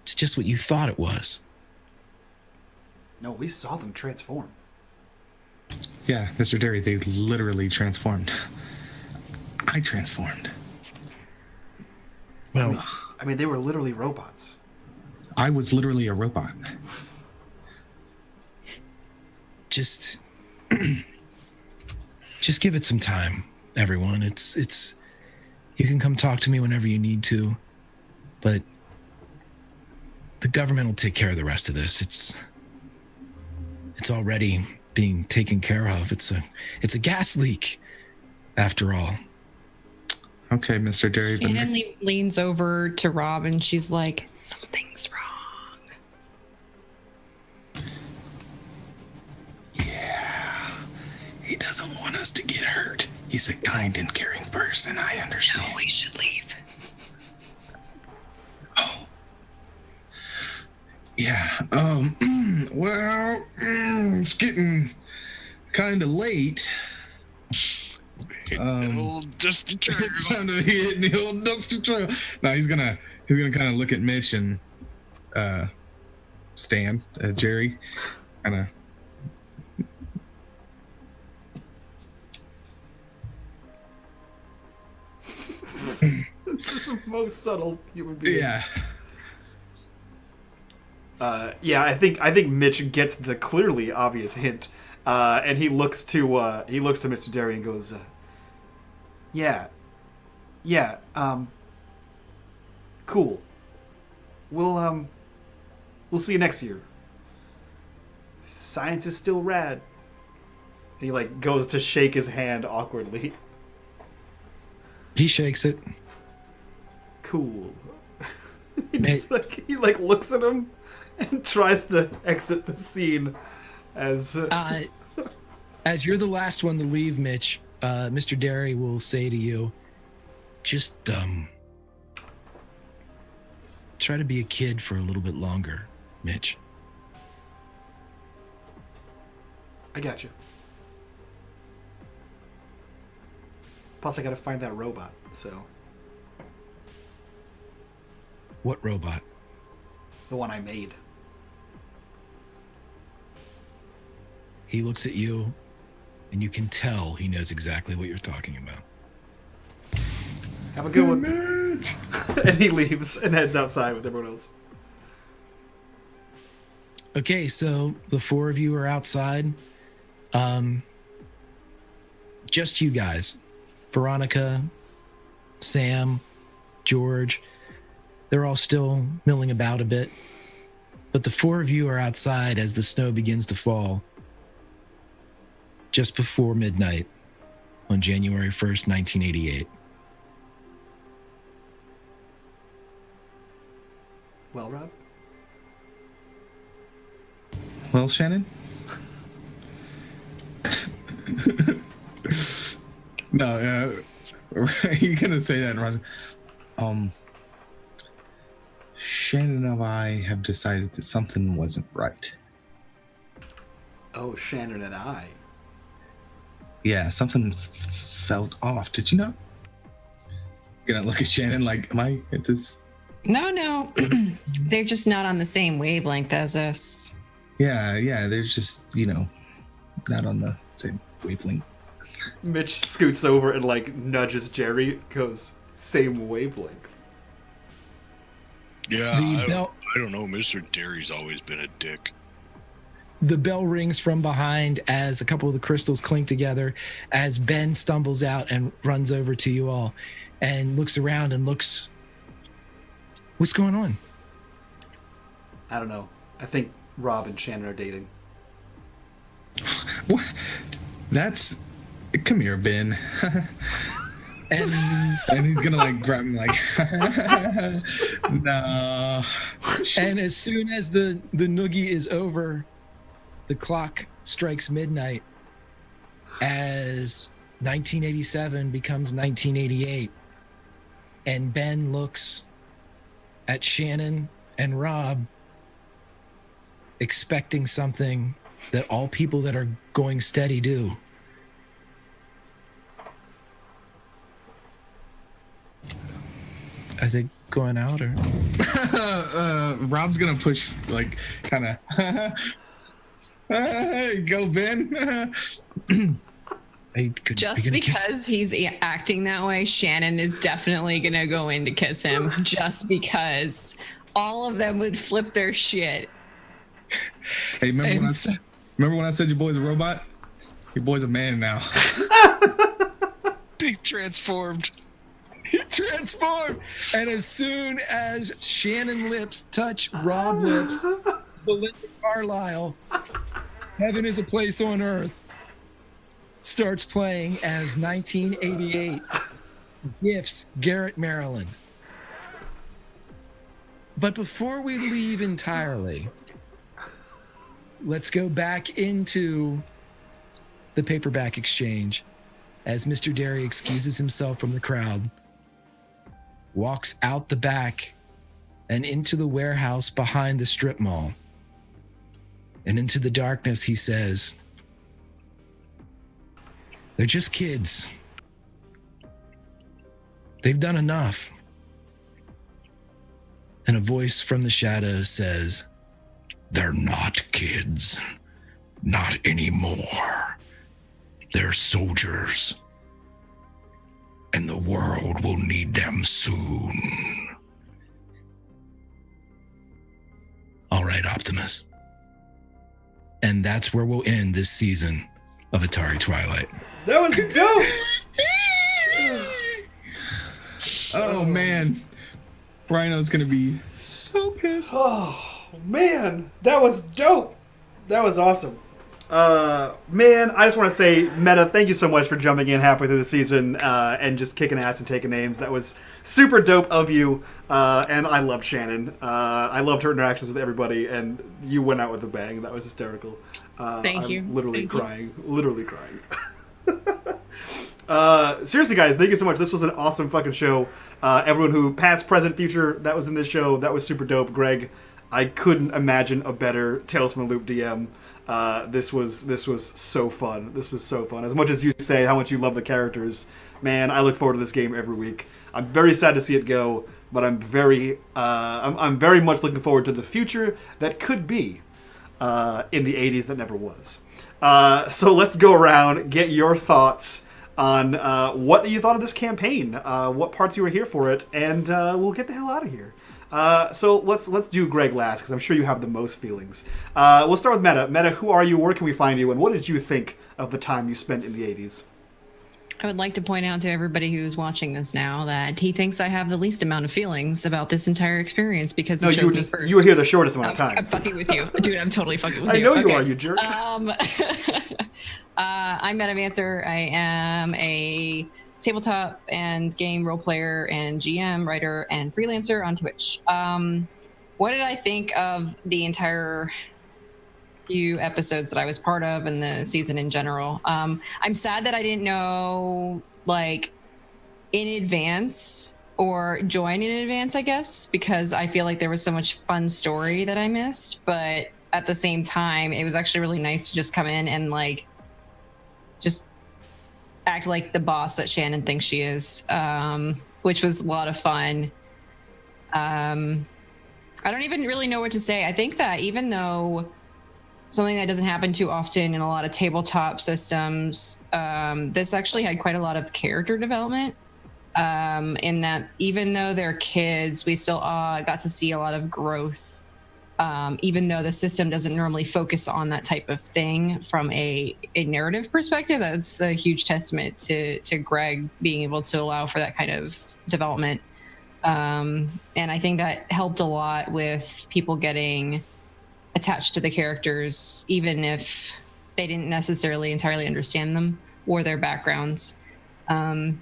just what you thought it was. No, we saw them transform. Yeah, Mr. Derry, they literally transformed. I transformed. Well, I mean, they were literally robots. I was literally a robot. just give it some time, everyone. It's you can come talk to me whenever you need to, but the government will take care of the rest of this. It's already being taken care of. It's a gas leak, after all. Okay, Mr. Derry. Shannon leans over to Rob and she's like, something's wrong. Yeah. He doesn't want us to get hurt. He's a kind and caring person, I understand. No, we should leave. Oh. Yeah. Well, it's getting kind of late. An old dusty trail. Time to hit the old dusty trail. No, he's gonna kind of look at Mitch and Stan, Jerry, kind of. This is the most subtle human being. Yeah. Yeah, I think Mitch gets the clearly obvious hint, and he looks to Mr. Derry and goes, "Yeah, cool. We'll see you next year. Science is still rad." And he like goes to shake his hand awkwardly. He shakes it. Cool. he looks at him and tries to exit the scene as you're the last one to leave, Mitch. Mr. Derry will say to you, just try to be a kid for a little bit longer, Mitch. I got you. Plus, I gotta find that robot, so. What robot? The one I made. He looks at you, and you can tell he knows exactly what you're talking about. Have a good one. And he leaves and heads outside with everyone else. Okay, so the four of you are outside. Just you guys. Veronica, Sam, George. They're all still milling about a bit. But the four of you are outside as the snow begins to fall. Just before midnight on January 1st, 1988. Well, Rob? Well, Shannon? No, you're gonna say that, Roz. Shannon and I have decided that something wasn't right. Oh, Shannon and I. Yeah, something felt off. Did you know? Gonna look at Shannon like, am I at this? No. They're just not on the same wavelength as us. Yeah, there's just, not on the same wavelength. Mitch scoots over and like nudges Jerry, goes, same wavelength. Yeah, I don't know. Mr. Derry's always been a dick. The bell rings from behind as a couple of the crystals clink together, as Ben stumbles out and runs over to you all and looks around and looks, what's going on? I don't know. I think Rob and Shannon are dating. What? That's... Come here, Ben. And he's gonna like grab him like no. And as soon as the noogie is over, the clock strikes midnight as 1987 becomes 1988. And Ben looks at Shannon and Rob expecting something that all people that are going steady do. I think going out or Rob's gonna push, like, kind of. Hey, go Ben. Just because he's acting that way, Shannon is definitely gonna go in to kiss him. Just because all of them would flip their shit. Hey, remember when I said your boy's a robot? Your boy's a man now. He transformed. He transformed. And as soon as Shannon lips touch Rob lips, Belinda Carlisle, Heaven is a Place on Earth, starts playing as 1988 Gifts, Garrett, Maryland. But before we leave entirely, let's go back into the paperback exchange as Mr. Derry excuses himself from the crowd, walks out the back and into the warehouse behind the strip mall. And into the darkness, he says, "They're just kids. They've done enough." And a voice from the shadows says, "They're not kids. Not anymore. They're soldiers. And the world will need them soon." All right, Optimus. And that's where we'll end this season of Atari Twilight. That was dope. Oh man, Rhino's gonna be so pissed. Oh man, that was dope. That was awesome. Man, I just want to say, Meta, thank you so much for jumping in halfway through the season and just kicking ass and taking names. That was super dope of you, and I loved Shannon. I loved her interactions with everybody, and you went out with a bang. That was hysterical. Thank you. I'm literally Thank you. crying. Seriously, guys, thank you so much. This was an awesome fucking show. Everyone who past, present, future that was in this show, that was super dope. Greg, I couldn't imagine a better Tales from the Loop DM. This was so fun. This was so fun. As much as you say how much you love the characters, man, I look forward to this game every week. I'm very sad to see it go, but I'm very much looking forward to the future that could be in the 80s that never was. So let's go around, get your thoughts on what you thought of this campaign, what parts you were here for it, and we'll get the hell out of here. So let's do Greg last, because I'm sure you have the most feelings. We'll start with Meta. Meta, who are you? Where can we find you? And what did you think of the time you spent in the 80s? I would like to point out to everybody who's watching this now that he thinks I have the least amount of feelings about this entire experience because he chose me first. You were here the shortest amount of time. I'm fucking with you. Dude, I'm totally fucking with you. I know you are, you jerk. I'm MetaMancer. I am a tabletop and game role player and GM, writer, and freelancer on Twitch. What did I think of the entire few episodes that I was part of and the season in general? I'm sad that I didn't know, like, in advance or join in advance, I guess, because I feel like there was so much fun story that I missed. But at the same time, it was actually really nice to just come in and, like, just act like the boss that Shannon thinks she is, which was a lot of fun. I don't even really know what to say. I think that even though something that doesn't happen too often in a lot of tabletop systems, this actually had quite a lot of character development, in that even though they're kids, we still got to see a lot of growth, even though the system doesn't normally focus on that type of thing from a narrative perspective. That's a huge testament to Greg being able to allow for that kind of development. And I think that helped a lot with people getting attached to the characters, even if they didn't necessarily entirely understand them or their backgrounds. I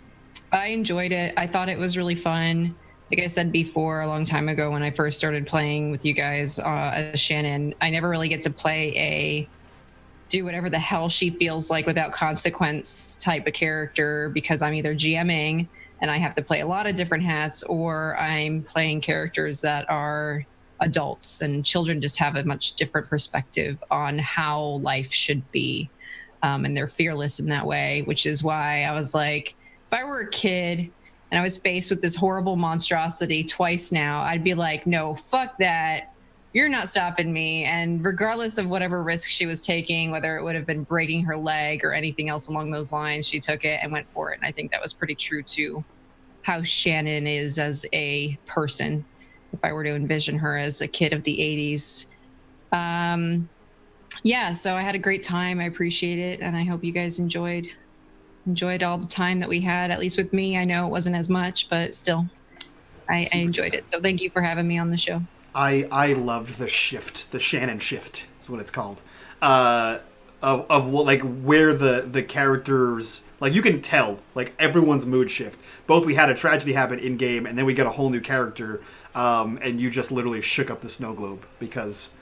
enjoyed it. I thought it was really fun. Like I said before, a long time ago when I first started playing with you guys as Shannon, I never really get to play a do whatever the hell she feels like without consequence type of character, because I'm either GMing and I have to play a lot of different hats, or I'm playing characters that are adults, and children just have a much different perspective on how life should be. And they're fearless in that way, which is why I was like, if I were a kid and I was faced with this horrible monstrosity twice now, I'd be like, no, fuck that. You're not stopping me. And regardless of whatever risk she was taking, whether it would have been breaking her leg or anything else along those lines, she took it and went for it. And I think that was pretty true to how Shannon is as a person, if I were to envision her as a kid of the 80s. Yeah, so I had a great time. I appreciate it. And I hope you guys enjoyed all the time that we had, at least with me. I know it wasn't as much, but still, I enjoyed it. So thank you for having me on the show. I loved the shift, the Shannon shift is what it's called, of what, like, where the characters, like, you can tell, like, everyone's mood shift. Both we had a tragedy happen in game, and then we got a whole new character, and you just literally shook up the snow globe because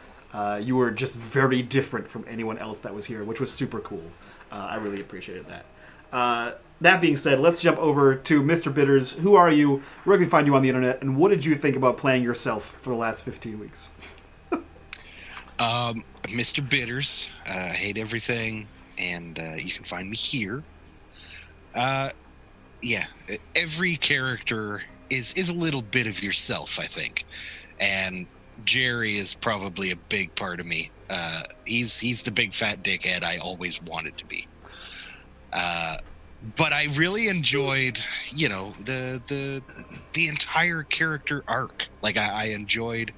you were just very different from anyone else that was here, which was super cool. I really appreciated that. That being said, let's jump over to Mr. Bitters. Who are you? Where can we find you on the internet? And what did you think about playing yourself for the last 15 weeks? Mr. Bitters. Hate everything. And you can find me here. Yeah, every character is a little bit of yourself, I think. And Jerry is probably a big part of me. He's the big fat dickhead I always wanted to be. But I really enjoyed, you know, the entire character arc. Like, I enjoyed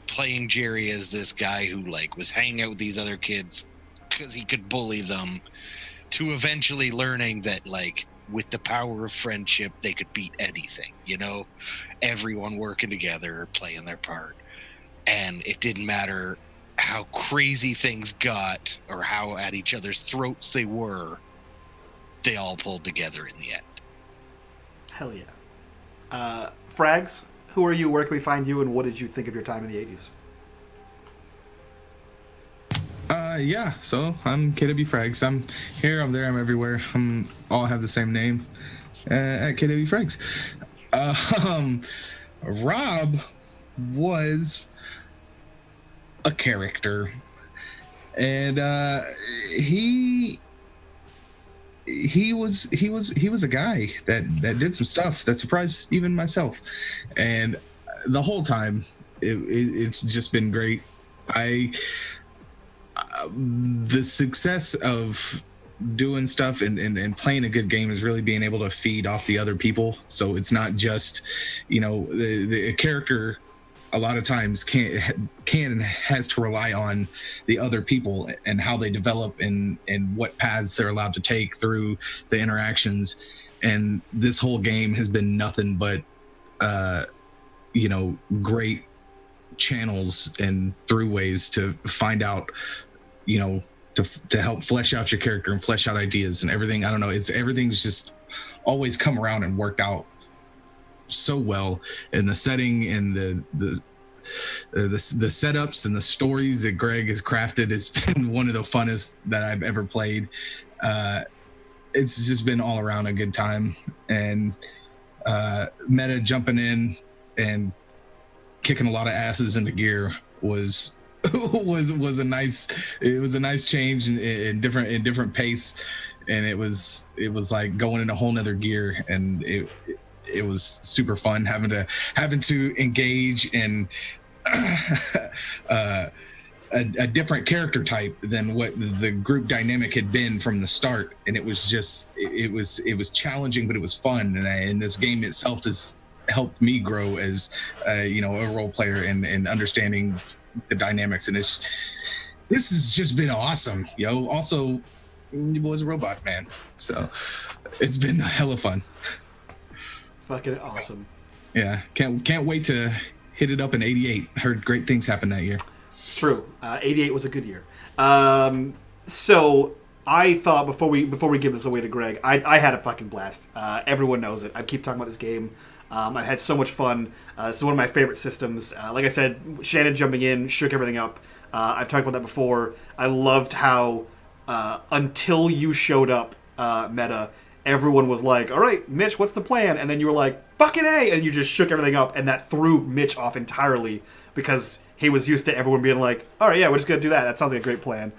playing Jerry as this guy who, like, was hanging out with these other kids because he could bully them, to eventually learning that, like, with the power of friendship, they could beat anything, you know? Everyone working together, playing their part. And it didn't matter how crazy things got or how at each other's throats they were. They all pulled together in the end. Hell yeah. Frags, who are you? Where can we find you? And what did you think of your time in the 80s? Yeah, so I'm KW Frags. I'm here, I'm there, I'm everywhere. All have the same name at KW Frags. Rob was a character, and he was a guy that did some stuff that surprised even myself, and the whole time it's just been great. The success of doing stuff and playing a good game is really being able to feed off the other people. So it's not just, you know, the character a lot of times can and has to rely on the other people and how they develop and what paths they're allowed to take through the interactions. And this whole game has been nothing but you know, great channels and throughways to find out, you know, to help flesh out your character and flesh out ideas and everything. I don't know, everything's just always come around and worked out so well, and the setting and the setups and the stories that Greg has crafted, it's been one of the funnest that I've ever played. It's just been all around a good time, and Meta jumping in and kicking a lot of asses into gear was a nice change in different pace, and it was like going in a whole nother gear, and it was super fun having to engage in a different character type than what the group dynamic had been from the start. And it was challenging, but it was fun. And this game itself has helped me grow as you know, a role player and understanding the dynamics. And this has just been awesome, yo. Also, your boy's a robot, man, so it's been hella fun. Fucking awesome. Yeah, can't wait to hit it up in 88. Heard great things happen that year. It's true. 88 was a good year. So I thought before we give this away to Greg, I had a fucking blast. Everyone knows it. I keep talking about this game. I've had so much fun. It's one of my favorite systems. Like I said, Shannon jumping in shook everything up. I've talked about that before. I loved how until you showed up, Meta, everyone was like, all right, Mitch, what's the plan? And then you were like, fucking A! And you just shook everything up, and that threw Mitch off entirely because he was used to everyone being like, all right, yeah, we're just going to do that. That sounds like a great plan.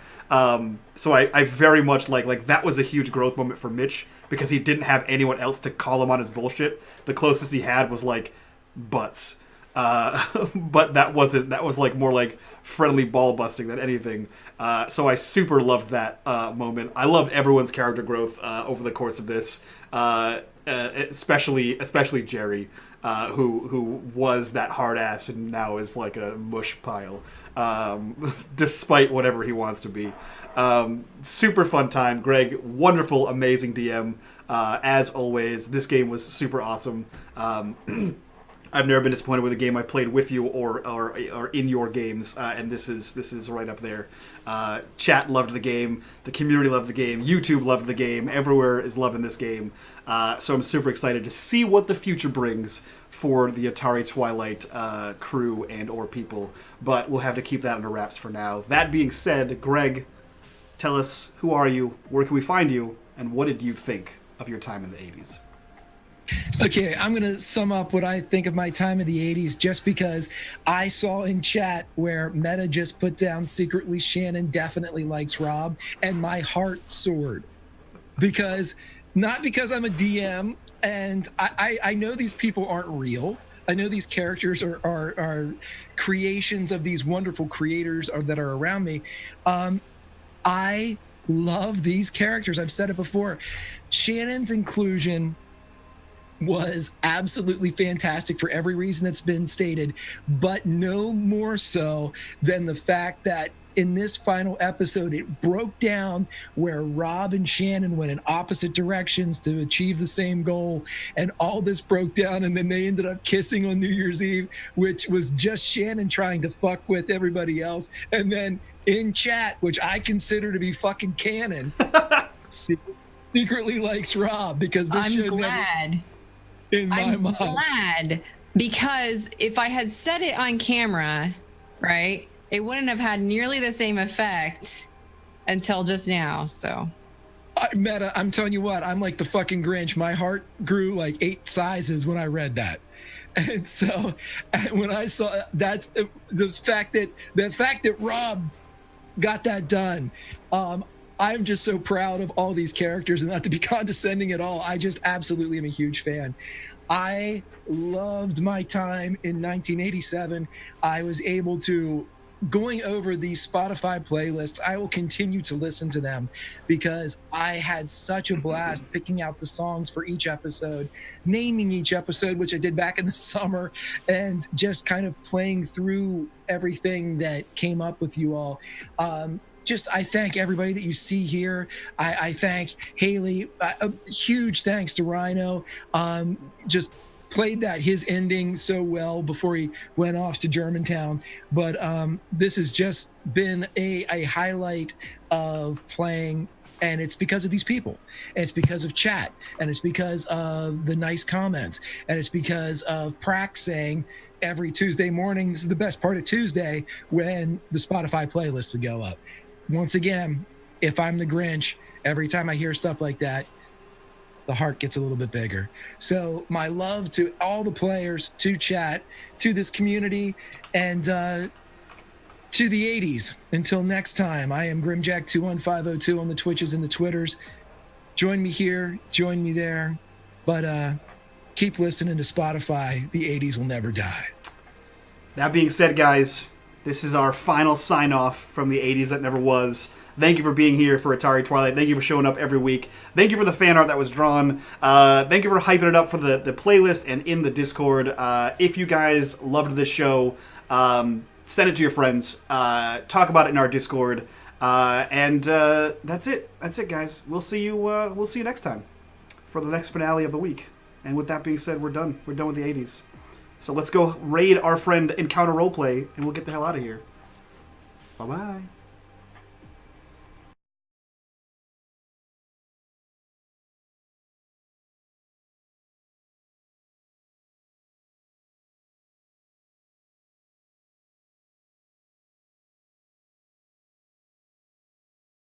So I very much like that was a huge growth moment for Mitch because he didn't have anyone else to call him on his bullshit. The closest he had was like butts. But that was like more like friendly ball busting than anything. So I super loved that moment. I loved everyone's character growth over the course of this, especially Jerry, who was that hard ass and now is like a mush pile, despite whatever he wants to be. Super fun time. Greg, wonderful, amazing DM. As always, this game was super awesome. I've never been disappointed with a game I played with you or in your games, and this is right up there. Chat loved the game, the community loved the game, YouTube loved the game, everywhere is loving this game. So I'm super excited to see what the future brings for the Atari Twilight crew and or people, but we'll have to keep that under wraps for now. That being said, Greg, tell us, who are you, where can we find you, and what did you think of your time in the 80s? Okay, I'm going to sum up what I think of my time in the 80s just because I saw in chat where Meta just put down secretly Shannon definitely likes Rob, and my heart soared. Not because I'm a DM, and I know these people aren't real. I know these characters are creations of these wonderful creators that are around me. I love these characters. I've said it before. Shannon's inclusion was absolutely fantastic for every reason that's been stated, but no more so than the fact that in this final episode, it broke down where Rob and Shannon went in opposite directions to achieve the same goal, and all this broke down, and then they ended up kissing on New Year's Eve, which was just Shannon trying to fuck with everybody else. And then in chat, which I consider to be fucking canon, secretly likes Rob because this I'm glad. I'm glad, because if I had said it on camera, right, it wouldn't have had nearly the same effect until just now. So, Meta, I'm telling you what, I'm like the fucking Grinch. My heart grew like 8 sizes when I read that. And so when I saw that's the fact that Rob got that done. I'm just so proud of all these characters, and not to be condescending at all. I just absolutely am a huge fan. I loved my time in 1987. I was able to, going over these Spotify playlists, I will continue to listen to them because I had such a blast picking out the songs for each episode, naming each episode, which I did back in the summer, and just kind of playing through everything that came up with you all. I thank everybody that you see here. I thank Haley. A huge thanks to Rhino. Just played his ending so well before he went off to Germantown. But this has just been a highlight of playing, and it's because of these people. And it's because of chat, and it's because of the nice comments, and it's because of Prax saying every Tuesday morning, this is the best part of Tuesday, when the Spotify playlist would go up. Once again, if I'm the Grinch, every time I hear stuff like that, the heart gets a little bit bigger. So my love to all the players, to chat, to this community, and to the 80s. Until next time, I am Grimjack21502 on the Twitches and the Twitters. Join me here, join me there, but keep listening to Spotify. The 80s will never die. That being said, guys, this is our final sign-off from the 80s that never was. Thank you for being here for Atari Twilight. Thank you for showing up every week. Thank you for the fan art that was drawn. Thank you for hyping it up for the playlist and in the Discord. If you guys loved this show, send it to your friends. Talk about it in our Discord. And that's it. That's it, guys. We'll see you next time for the next finale of the week. And with that being said, we're done. We're done with the 80s. So let's go raid our friend Encounter Roleplay, and we'll get the hell out of here. Bye-bye.